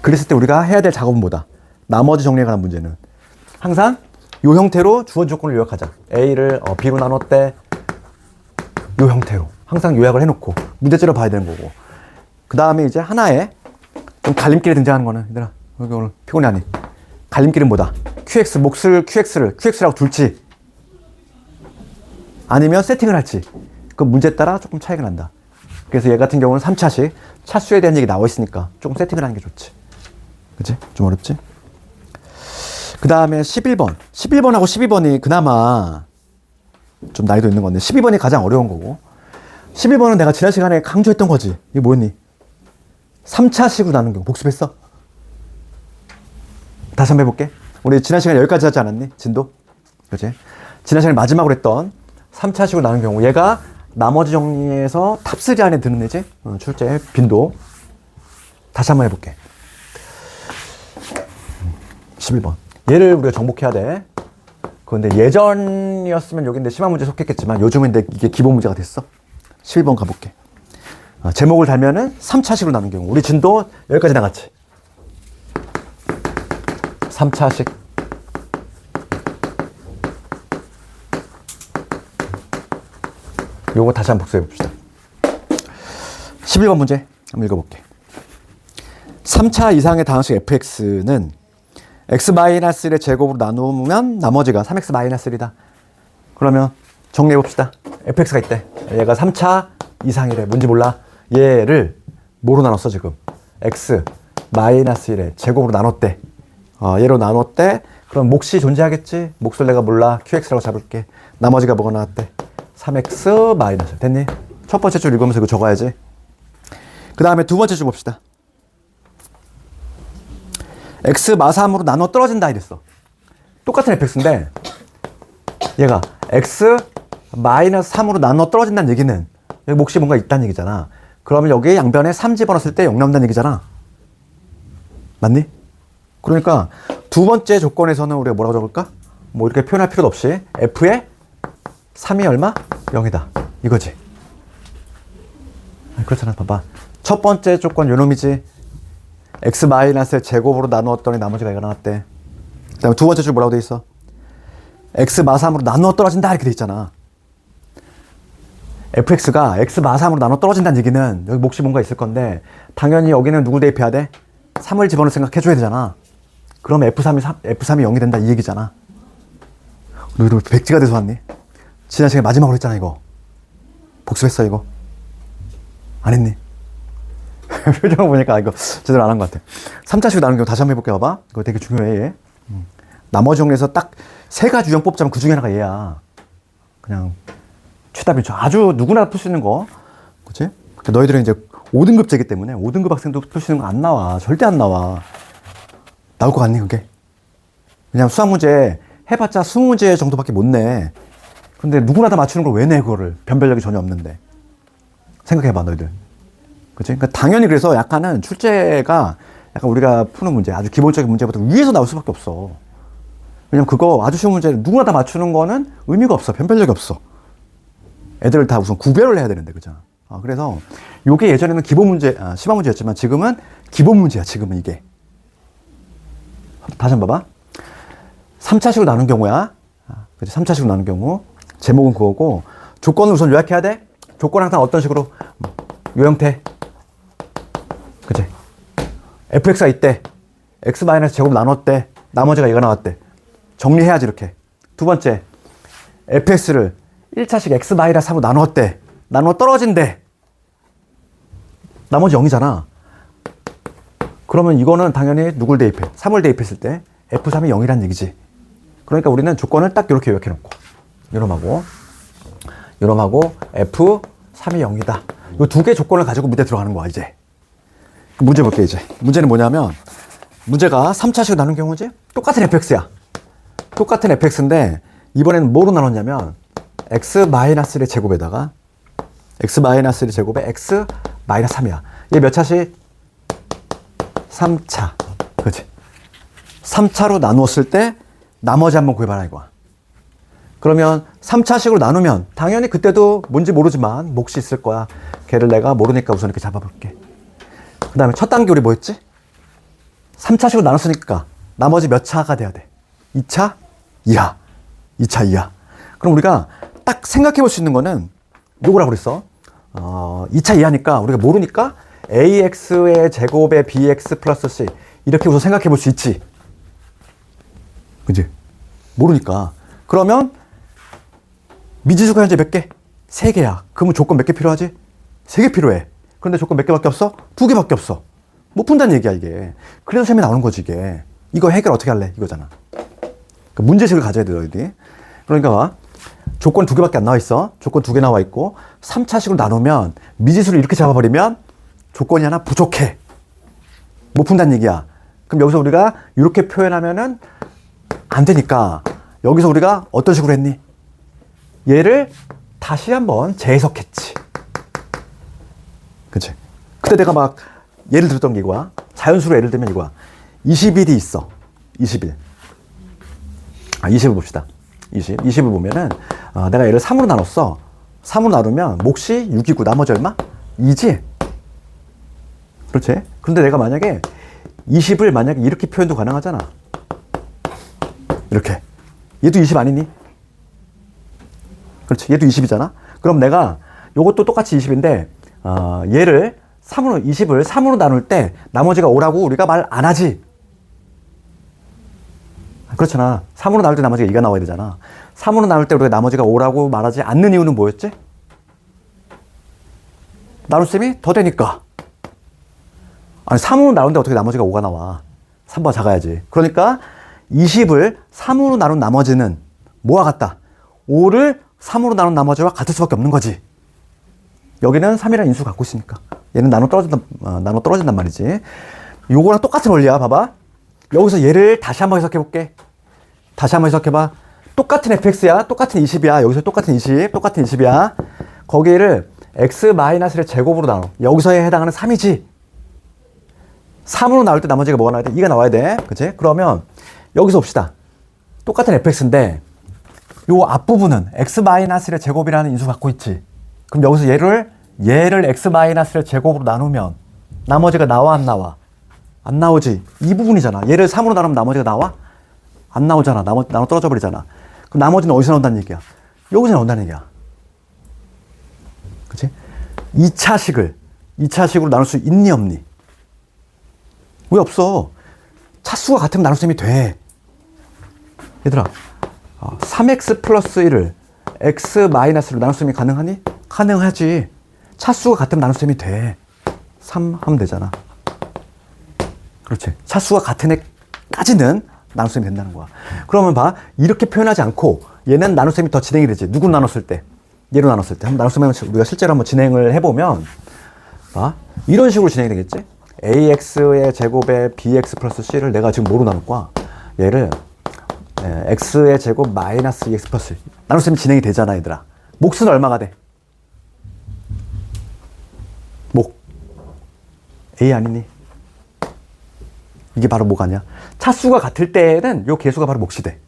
Speaker 1: 그랬을 때 우리가 해야 될 작업은 뭐다? 나머지 정리에 관한 문제는 항상 요 형태로 주어진 조건을 요약하자. A를 B로 나눴대. 요 형태로 항상 요약을 해놓고 문제제로 봐야 되는 거고. 그 다음에 이제 하나에 좀 갈림길에 등장하는 거는, 얘들아, 여기 오늘 피곤해하니. 갈림길은 뭐다? QX, 몫을 QX라고 둘지, 아니면 세팅을 할지. 그 문제에 따라 조금 차이가 난다. 그래서 얘 같은 경우는 3차식, 차수에 대한 얘기 나와 있으니까 조금 세팅을 하는 게 좋지. 그치? 좀 어렵지? 그 다음에 11번. 11번하고 12번이 그나마 좀 난이도 있는 건데, 12번이 가장 어려운 거고, 11번은 내가 지난 시간에 강조했던 거지. 이게 뭐였니? 3차식으로 나눈 경우. 복습했어? 다시 한번 해볼게. 우리 지난 시간에 여기까지 하지 않았니? 진도? 그치? 지난 시간에 마지막으로 했던 3차식으로 나눈 경우. 얘가 나머지 정리에서 탑3 안에 드는 애지? 출제, 빈도. 다시 한번 해볼게. 11번. 얘를 우리가 정복해야 돼. 그런데 예전이었으면 여기인데 심한 문제 속했겠지만 요즘은 근데 이게 기본 문제가 됐어. 11번 가볼게. 제목을 달면은 3차식으로 나눈 경우. 우리 진도 여기까지 나갔지. 3차식. 요거 다시 한번 복습해 봅시다. 11번 문제 한번 읽어볼게. 3차 이상의 다항식 fx는 x-1의 제곱으로 나누면 나머지가 3x-1이다. 그러면 정리해 봅시다. fx가 있대. 얘가 3차 이상이래. 뭔지 몰라. 얘를 뭐로 나눴어 지금? x-1의 제곱으로 나눴대. 얘로 나눴대. 그럼 몫이 존재하겠지? 몫을 내가 몰라. qx라고 잡을게. 나머지가 뭐가 나왔대? 3x- 됐니? 첫 번째 줄 읽으면서 이거 적어야지. 그 다음에 두 번째 줄 봅시다. x-3으로 나눠 떨어진다 이랬어. 똑같은 fx인데 얘가 x-3으로 나눠 떨어진다는 얘기는 여기 몫이 뭔가 있다는 얘기잖아. 그러면 여기에 양변에 3 집어넣었을 때 0 남는다는 얘기잖아. 맞니? 그러니까 두 번째 조건에서는 우리가 뭐라고 적을까? 뭐 이렇게 표현할 필요도 없이 f에 3이 얼마? 0이다. 이거지. 그렇잖아. 봐봐. 첫 번째 조건 요놈이지. x-의 제곱으로 나누었더니 나머지가 이거 나왔대. 그 다음에 두 번째 줄 뭐라고 돼 있어? x-3으로 나누어 떨어진다 이렇게 돼 있잖아. fx가 x-3으로 나누어 떨어진다는 얘기는 여기 몫이 뭔가 있을 건데 당연히 여기는 누굴 대입해야 돼? 3을 집어넣을 생각해줘야 되잖아. 그럼 F3이 0이 된다 이 얘기잖아. 너희들 백지가 돼서 왔니? 지난 시간에 마지막으로 했잖아 이거. 복습했어 이거? 안 했니? 표정 보니까 이거 제대로 안 한 것 같아. 3차식 나누는 경우 다시 한번 해볼게. 봐봐. 이거 되게 중요해 얘. 나머지 정리에서 딱 세 가지 유형 뽑자면 그 중에 하나가 얘야. 그냥 최답이 아주 누구나 풀 수 있는 거. 그치? 너희들은 이제 5등급제이기 때문에 5등급 학생도 풀 수 있는 거 안 나와. 절대 안 나와. 나올 것 같니 그게? 왜냐면 수학 문제 해봤자 20문제 정도밖에 못 내. 근데 누구나 다 맞추는 걸 왜 내 그거를. 변별력이 전혀 없는데. 생각해봐 너희들. 그치? 그러니까 당연히 그래서 약간은 출제가 약간 우리가 푸는 문제, 아주 기본적인 문제부터 위에서 나올 수밖에 없어. 왜냐면 그거 아주 쉬운 문제를 누구나 다 맞추는 거는 의미가 없어. 변별력이 없어. 애들을 다 우선 구별을 해야 되는데, 그죠? 그래서 요게 예전에는 기본 문제, 심화 문제였지만 지금은 기본 문제야, 지금은 이게. 다시 한번 봐봐. 3차식으로 나눈 경우야. 그치? 3차식으로 나눈 경우. 제목은 그거고, 조건을 우선 요약해야 돼? 조건 항상 어떤 식으로? 요 형태. 그치? fx가 있대. x-제곱 나눴대. 나머지가 얘가 나왔대. 정리해야지, 이렇게. 두 번째, fx를 1차식 x-3으로 나누었대. 나누어 떨어진대. 나머지 0이잖아. 그러면 이거는 당연히 누굴 대입해? 3을 대입했을 때 f3이 0이란 얘기지. 그러니까 우리는 조건을 딱 이렇게 요약해놓고 요놈하고 f3이 0이다. 이 두 개 조건을 가지고 문제 들어가는 거야 이제. 문제 볼게 이제. 문제는 뭐냐면 문제가 3차식으로 나눈 경우지? 똑같은 fx야. 똑같은 fx인데 이번에는 뭐로 나눴냐면 x-의 제곱에다가 x-의 제곱에 x-3이야. 얘 몇 차식? 3차. 그렇지? 3차로 나누었을 때 나머지 한번 구해봐라 이거야. 그러면 3차식으로 나누면 당연히 그때도 뭔지 모르지만 몫이 있을 거야. 걔를 내가 모르니까 우선 이렇게 잡아볼게. 그 다음에 첫 단계 우리 뭐였지? 3차식으로 나눴으니까 나머지 몇 차가 돼야 돼? 2차 이하. 2차 이하. 그럼 우리가 딱 생각해 볼 수 있는 거는 요거라고 그랬어. 2차 이하니까 우리가 모르니까 AX의 제곱에 BX 플러스 C 이렇게 우선 생각해 볼 수 있지. 그지? 모르니까. 그러면 미지수가 현재 몇 개? 3개야. 그러면 조건 몇 개 필요하지? 3개 필요해. 그런데 조건 몇 개밖에 없어? 2개밖에 없어. 못 푼다는 얘기야, 이게. 그래서 시험에 나오는 거지, 이게. 이거 해결 어떻게 할래? 이거잖아. 그러니까 문제식을 가져야 돼, 너희들이. 그러니까 봐. 조건 2개밖에 안 나와 있어. 조건 2개 나와 있고 3차식으로 나누면 미지수를 이렇게 잡아버리면 조건이 하나 부족해. 못 푼다는 얘기야. 그럼 여기서 우리가 이렇게 표현하면은 안 되니까 여기서 우리가 어떤 식으로 했니? 얘를 다시 한번 재해석했지. 그치? 그때 내가 막 예를 들었던 게 이거야. 자연수로 예를 들면 이거야. 20일이 있어. 20일. 20을 봅시다. 20을 보면은 내가 얘를 3으로 나눴어. 3으로 나누면 몫이 6이고 나머지 얼마? 2지? 그렇지? 그런데 내가 만약에 20을 만약에 이렇게 표현도 가능하잖아. 이렇게. 얘도 20 아니니? 그렇지. 얘도 20이잖아. 그럼 내가 요것도 똑같이 20인데 얘를 20을 3으로 나눌 때 나머지가 5라고 우리가 말 안 하지. 그렇잖아. 3으로 나눌 때 나머지가 2가 나와야 되잖아. 3으로 나눌 때 우리가 나머지가 5라고 말하지 않는 이유는 뭐였지? 나눗셈이 더 되니까. 아니 3으로 나누는데 어떻게 나머지가 5가 나와? 3보다 작아야지. 그러니까 20을 3으로 나눈 나머지는 뭐와 같다? 5를 3으로 나눈 나머지와 같을 수밖에 없는 거지. 여기는 3이라는 인수 갖고 있으니까. 얘는 나눠 떨어진단 말이지. 요거랑 똑같은 원리야. 봐봐. 여기서 얘를 다시 한번 해석해 볼게. 다시 한번 해석해 봐. 똑같은 fx야. 똑같은 20이야. 여기서 똑같은 20. 똑같은 20이야. 거기를 x-를 제곱으로 나눠. 여기서에 해당하는 3이지. 3으로 나올 때 나머지가 뭐가 나와야 돼? 2가 나와야 돼. 그치? 그러면 여기서 봅시다. 똑같은 fx인데 요 앞부분은 x-의 제곱이라는 인수 갖고 있지. 그럼 여기서 얘를 x-의 제곱으로 나누면 나머지가 나와 안 나와? 안 나오지. 이 부분이잖아. 얘를 3으로 나누면 나머지가 나와? 안 나오잖아. 나눠 떨어져 버리잖아. 그럼 나머지는 어디서 나온다는 얘기야? 여기서 나온다는 얘기야. 그치? 2차식으로 나눌 수 있니 없니? 왜 없어? 차수가 같으면 나눗셈이 돼. 얘들아 3x 플러스 1을 x-로 나눗셈이 가능하니? 가능하지. 차수가 같으면 나눗셈이 돼. 3 하면 되잖아. 그렇지. 차수가 같은 애까지는 나눗셈이 된다는 거야. 그러면 봐. 이렇게 표현하지 않고 얘는 나눗셈이 더 진행이 되지. 누구 나눴을 때? 얘로 나눴을 때. 한번 나눗셈을 우리가 실제로 한번 진행을 해보면 봐. 이런 식으로 진행이 되겠지. AX의 제곱에 BX 플러스 C를 내가 지금 뭐로 나눌 거야? 얘를 X의 제곱 마이너스 EX 플러스 나눗셈이 진행이 되잖아, 얘들아. 몫은 얼마가 돼? 목. A 아니니? 이게 바로 뭐가 아니야? 차수가 같을 때는 요 개수가 바로 몫이 돼.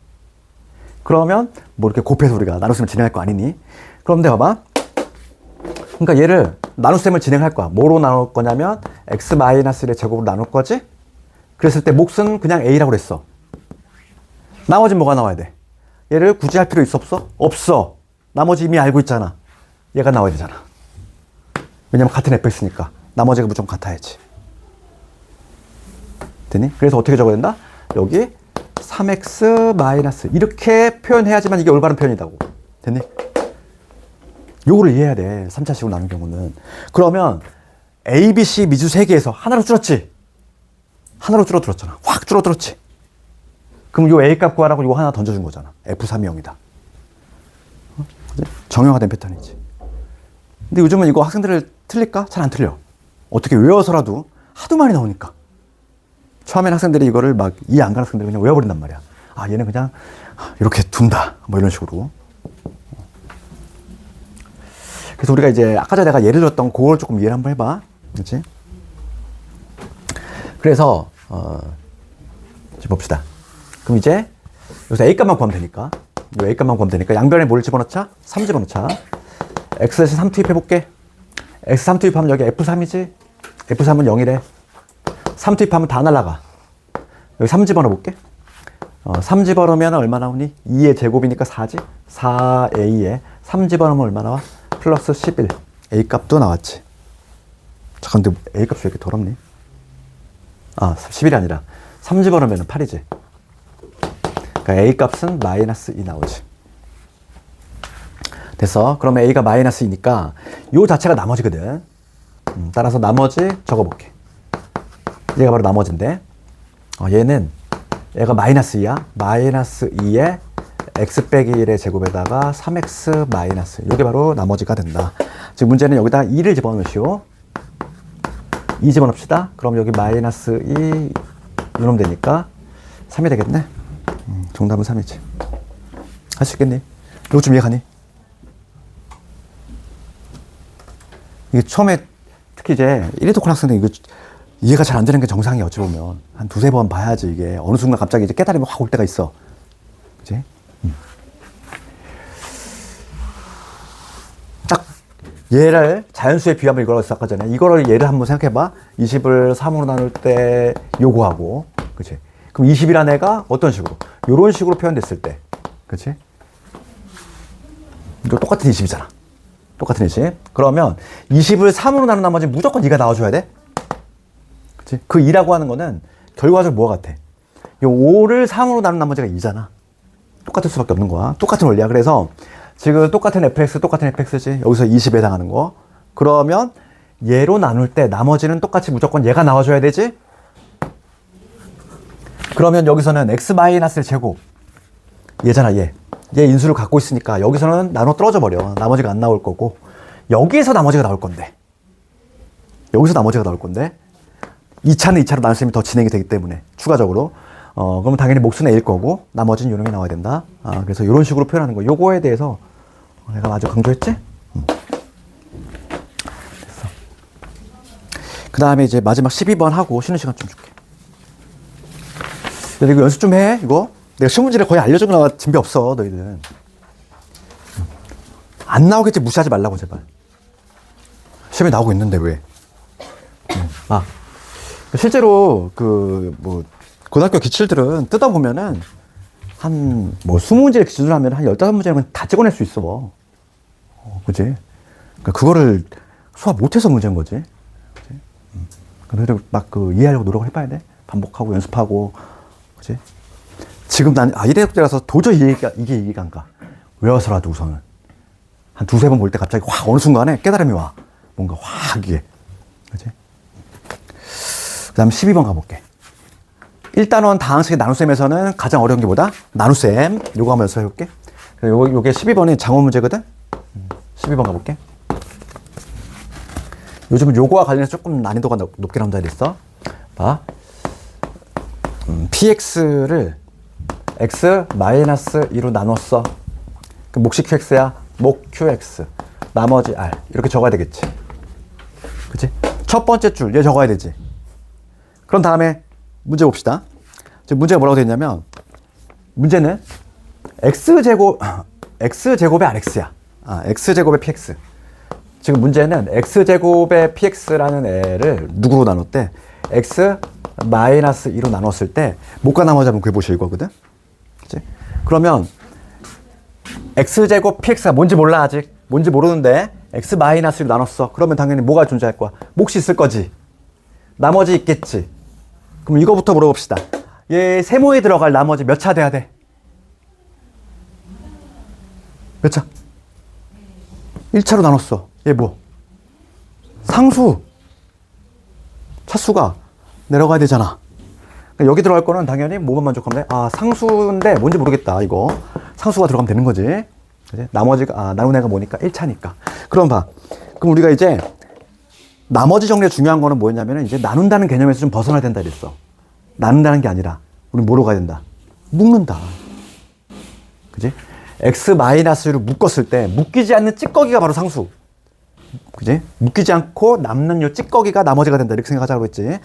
Speaker 1: 그러면 뭐 이렇게 곱해서 우리가 나눗셈을 진행할 거 아니니? 그런데 봐봐. 그러니까 얘를 나눗셈을 진행할 거야. 뭐로 나눌 거냐면 x-의 제곱으로 나눌 거지? 그랬을 때 몫은 그냥 a라고 그랬어. 나머지는 뭐가 나와야 돼? 얘를 굳이 할 필요 있어 없어? 없어. 나머지 이미 알고 있잖아. 얘가 나와야 되잖아. 왜냐면 같은 fx니까. 나머지가 무조건 같아야지. 되니? 그래서 어떻게 적어야 된다? 여기 3x- 이렇게 표현해야지만 이게 올바른 표현이라고. 됐니? 요거를 이해해야 돼. 3차식으로 나눈 경우는. 그러면 A, B, C 미지수 3개에서 하나로 줄었지? 하나로 줄어들었잖아. 확 줄어들었지? 그럼 요 A 값 구하라고 이거 하나 던져준 거잖아. F3이 0이다. 정형화된 패턴이지. 근데 요즘은 이거 학생들을 틀릴까? 잘 안 틀려. 어떻게 외워서라도 하도 많이 나오니까. 처음엔 학생들이 이거를 막 이해 안 가는 학생들이 그냥 외워버린단 말이야. 아, 얘는 그냥 이렇게 둔다. 뭐 이런 식으로. 그래서 우리가 이제 아까 전에 내가 예를 들었던 그걸 조금 이해를 한번 해봐. 그렇지? 그래서 이제 봅시다. 그럼 이제 여기서 A값만 구하면 되니까 이 A값만 구하면 되니까 양변에 뭘 집어넣자? 3 집어넣자. X에서 3 투입해볼게. X 3 투입하면 여기 F3이지? F3은 0이래. 3 투입하면 다 날라가. 여기 3 집어넣어볼게. 3 집어넣으면 얼마 나오니? 2의 제곱이니까 4지? 4A에 3 집어넣으면 얼마 나와? 플러스 11. A 값도 나왔지. 잠깐, 근데 A 값이 왜 이렇게 더럽니? 아, 11이 아니라 3 집어넣으면 8이지. 그러니까 A 값은 마이너스 2 나오지. 됐어. 그러면 A가 마이너스 2니까 요 자체가 나머지거든. 따라서 나머지 적어볼게. 얘가 바로 나머지인데, 얘는 얘가 마이너스 2야. 마이너스 2에 x 빼기 1의 제곱에다가 3x 마이너스, 이게 바로 나머지가 된다. 지금 문제는 여기다 2를 집어넣으시오. 2 집어넣읍시다. 그럼 여기 마이너스 2 이놈 되니까 3이 되겠네. 정답은 3이지. 할 수 있겠니? 이거 좀 이해가니? 이게 처음에 특히 이제 1위 독한 학생들 이거 이해가 잘 안 되는 게 정상이야. 어찌 보면 한 두세 번 봐야지 이게 어느 순간 갑자기 이제 깨달음이 확 올 때가 있어. 그치? 딱 얘를 자연수에 비하면 이거라고 했어. 아까 전에 이거를 얘를 한번 생각해봐. 20을 3으로 나눌 때 요거하고, 그치? 그럼 20이라는 애가 어떤 식으로? 요런 식으로 표현됐을 때, 그치? 이거 똑같은 20이잖아. 똑같은 20. 그러면 20을 3으로 나눈 나머지 무조건 2가 나와줘야 돼. 그치? 그 2라고 하는 거는 결과적으로 뭐가 같아? 요 5를 3으로 나눈 나머지가 2잖아. 똑같을 수밖에 없는 거야. 똑같은 원리야. 그래서 지금 똑같은 fx, 똑같은 fx지. 여기서 20에 해당하는 거. 그러면 얘로 나눌 때 나머지는 똑같이 무조건 얘가 나와줘야 되지? 그러면 여기서는 x-의 제곱. 얘잖아, 얘. 얘 인수를 갖고 있으니까 여기서는 나눠 떨어져 버려. 나머지가 안 나올 거고. 여기에서 나머지가 나올 건데. 여기서 나머지가 나올 건데. 2차는 2차로 나눴으면 더 진행이 되기 때문에 추가적으로. 그러면 당연히 몫은 A일 거고 나머지는 요놈이 나와야 된다. 그래서 이런 식으로 표현하는 거. 요거에 대해서 내가 아주 강조했지? 됐어. 그 다음에 이제 마지막 12번 하고 쉬는 시간 좀 줄게. 근데 이거 연습 좀 해, 이거. 내가 시험 문제를 거의 알려주고 나와 준비 없어, 너희들. 안 나오겠지, 무시하지 말라고, 제발. 시험에 나오고 있는데, 왜? 실제로, 고등학교 기출들은 뜯어보면은, 한, 20문제를 기준으로 하면 한 15문제는 다 찍어낼 수 있어. 그지? 그러니까 그거를 수학 못해서 문제인 거지. 그지? 그래도 막 이해하려고 노력을 해봐야 돼. 반복하고 연습하고. 그지? 지금 난, 이대학교라서 도저히 이게 이해가 안 가. 외워서라도 우선은. 한 두세 번 볼 때 갑자기 확 어느 순간에 깨달음이 와. 뭔가 확 이게. 그지? 그 다음 12번 가볼게. 1단원 다항식의 나눗셈에서는 가장 어려운 게 뭐다? 나눗셈. 요거 한번 연습해볼게. 요게 12번이 장어 문제거든? 12번 가볼게. 요즘은 요거와 관련해서 조금 난이도가 높게 나온다 그랬어. 봐. px를 x-2로 나눴어. 그 몫이 qx야. 몫 qx. 나머지 r. 이렇게 적어야 되겠지. 그치? 첫 번째 줄, 얘 적어야 되지. 그런 다음에 문제 봅시다. 지금 문제가 뭐라고 되어 있냐면, 문제는 x제곱의 rx야. x제곱의 px. 지금 문제는 x제곱의 px라는 애를 누구로 나눴대? x-2로 나눴을 때 못과 나머지 한번 구해보시오 이거거든? 그치? 그러면 x제곱 px가 뭔지 몰라 아직. 뭔지 모르는데 x-로 나눴어. 그러면 당연히 뭐가 존재할 거야? 몫이 있을 거지. 나머지 있겠지. 그럼 이거부터 물어봅시다. 얘 세모에 들어갈 나머지 몇 차 돼야 돼? 몇 차? 1차로 나눴어. 얘 뭐? 상수. 차수가 내려가야 되잖아. 그러니까 여기 들어갈 거는 당연히 뭐만 만족하면 돼? 상수인데 뭔지 모르겠다. 이거 상수가 들어가면 되는 거지. 그치? 나머지가 나눈 애가 뭐니까 1차니까. 그럼 봐. 그럼 우리가 이제 나머지 정리에 중요한 거는 뭐였냐면 이제 나눈다는 개념에서 좀 벗어나야 된다 그랬어. 나눈다는 게 아니라 우리 뭐로 가야 된다? 묶는다. 그지? x-를 묶었을 때 묶이지 않는 찌꺼기가 바로 상수. 그지? 묶이지 않고 남는 요 찌꺼기가 나머지가 된다. 이렇게 생각하자고 했지.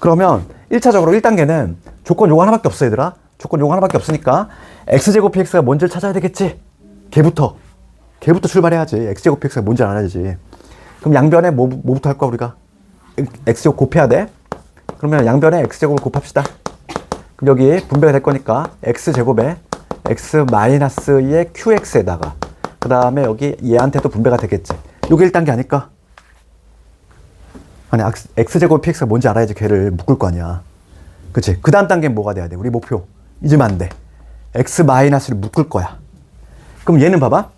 Speaker 1: 그러면 1차적으로 1단계는 조건 요거 하나밖에 없어 얘들아. 조건 요거 하나밖에 없으니까 x제곱 px가 뭔지를 찾아야 되겠지. 걔부터 출발해야지. x제곱 px가 뭔지를 알아야지. 그럼 양변에 뭐부터 할 거야 우리가? x제곱 곱해야 돼. 그러면 양변에 x제곱을 곱합시다. 그럼 여기 분배가 될 거니까 x제곱에 x-의 qx에다가 그 다음에 여기 얘한테도 분배가 되겠지. 요게 1단계 아닐까? 아니, x제곱 px가 뭔지 알아야지 걔를 묶을 거 아니야. 그치? 그 다음 단계는 뭐가 돼야 돼? 우리 목표. 잊으면 안 돼. x-를 묶을 거야. 그럼 얘는 봐봐.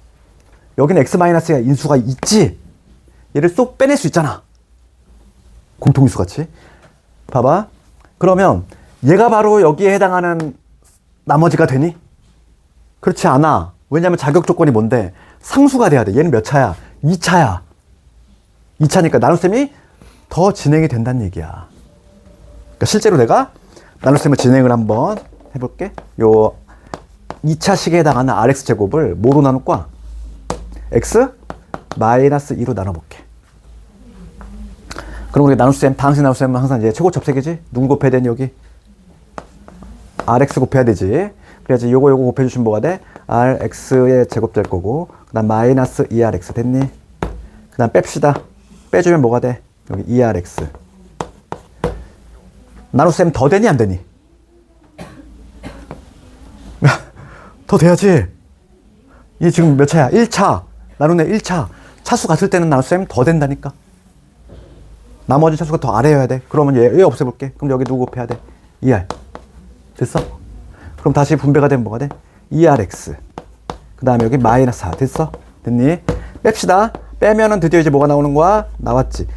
Speaker 1: 여기는 x-가 인수가 있지? 얘를 쏙 빼낼 수 있잖아. 공통인수 같이. 봐봐. 그러면 얘가 바로 여기에 해당하는 나머지가 되니? 그렇지 않아. 왜냐면 자격 조건이 뭔데? 상수가 돼야 돼. 얘는 몇 차야? 2차야. 2차니까 나눗셈이 더 진행이 된다는 얘기야. 그러니까 실제로 내가 나눗셈을 진행을 한번 해볼게. 요 2차식에 해당하는 rx제곱을 뭐로 나눌 거야? x 마이너스 2로 나눠볼게. 그럼 우리 나눗셈, 당식 나눗셈은 항상 이제 최고 접색이지? 누구 곱해야 되니, 여기? rx 곱해야 되지. 그래야지 요거 곱해주시면 뭐가 돼? rx의 제곱 될 거고, 그 다음 마이너스 2rx 됐니? 그 다음 뺍시다. 빼주면 뭐가 돼? 여기 2rx. 나눗셈 더 되니, 안 되니? 더 돼야지. 이게 지금 몇 차야? 1차. 나누네 1차. 차수 같을 때는 나눗셈 더 된다니까. 나머지 차수가 더 아래여야 돼. 그러면 얘 없애볼게. 그럼 여기 누구 곱해야 돼? 2r. 됐어? 그럼 다시 분배가 되면 뭐가 돼? 2rx. 그 다음에 여기 마이너스 4. 됐어? 됐니? 뺍시다. 빼면은 드디어 이제 뭐가 나오는 거야? 나왔지.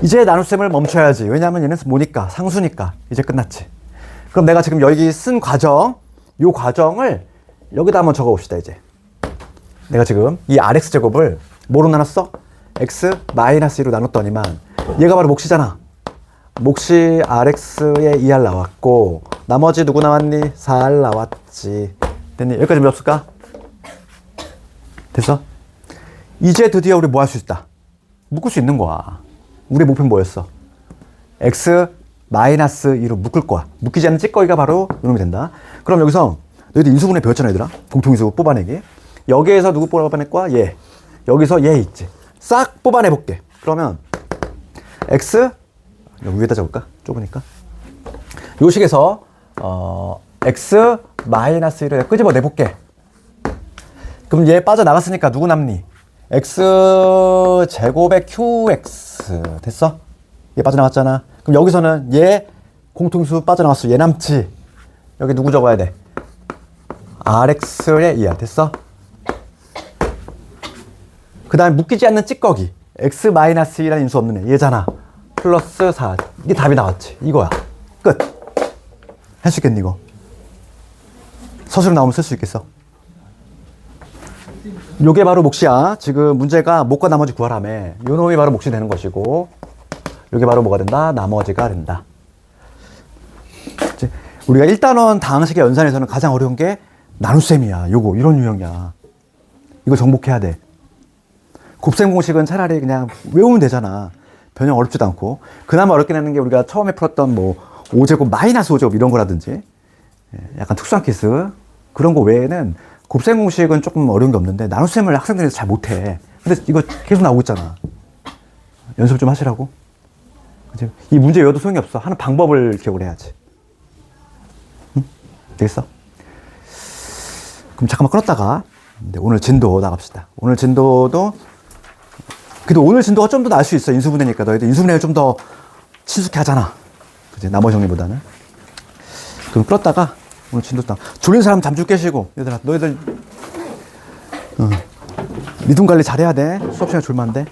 Speaker 1: 이제 나눗셈을 멈춰야지. 왜냐면 얘는 뭐니까? 상수니까. 이제 끝났지. 그럼 내가 지금 여기 쓴 과정, 요 과정을 여기다 한번 적어 봅시다, 이제. 내가 지금 이 rx제곱을 뭐로 나눴어? x-2로 나눴더니만 얘가 바로 몫이잖아. 몫이 rx에 2r 나왔고 나머지 누구 나왔니? 4r 나왔지. 됐니? 여기까지 몇 없을까? 됐어? 이제 드디어 우리 뭐 할 수 있다? 묶을 수 있는 거야. 우리 목표는 뭐였어? x-2로 묶을 거야. 묶이지 않는 찌꺼기가 바로 이놈이 된다. 그럼 여기서 너희들 인수분해 배웠잖아, 얘들아. 공통인수 뽑아내기. 여기에서 누구 뽑아낼 거야? 얘. 여기서 얘 있지. 싹 뽑아내볼게. 그러면 x 여기 위에다 적을까? 좁으니까. 요 식에서 x-1을 끄집어내볼게. 그럼 얘 빠져나갔으니까 누구 남니? x제곱의 qx. 됐어? 얘 빠져나갔잖아. 그럼 여기서는 얘 공통수 빠져나갔어. 얘 남지. 여기 누구 적어야 돼? rx의 2야. 됐어? 그 다음에 묶이지 않는 찌꺼기. x-2라는 인수 없는 애. 얘잖아. 플러스 4. 이게 답이 나왔지. 이거야. 끝. 할 수 있겠니, 이거? 서술로 나오면 쓸 수 있겠어? 요게 바로 몫이야. 지금 문제가 몫과 나머지 구하라며. 요 놈이 바로 몫이 되는 것이고, 요게 바로 뭐가 된다? 나머지가 된다. 이제 우리가 1단원 다항식의 연산에서는 가장 어려운 게 나눗셈이야. 요거, 이런 유형이야. 이거 정복해야 돼. 곱셈 공식은 차라리 그냥 외우면 되잖아. 변형 어렵지도 않고. 그나마 어렵게 내는 게 우리가 처음에 풀었던 뭐 5제곱 마이너스 5제곱 이런 거라든지 약간 특수한 케이스 그런 거 외에는 곱셈 공식은 조금 어려운 게 없는데 나눗셈을 학생들이 잘 못해. 근데 이거 계속 나오고 있잖아. 연습 좀 하시라고. 이 문제 외워도 소용이 없어. 하는 방법을 기억을 해야지. 응? 되겠어? 그럼 잠깐만 끊었다가 오늘 진도 나갑시다. 오늘 진도도 그래도 오늘 진도가 좀 더 나을 수 있어. 인수분해니까 너희들 인수분해를 좀 더 친숙해 하잖아. 그치? 나머지 정리보다는. 그럼 끌었다가 오늘 진도 딱 졸린 사람 잠 좀 깨시고 얘들아 너희들 리듬 관리 잘해야 돼. 수업 시간에 졸면 안 돼.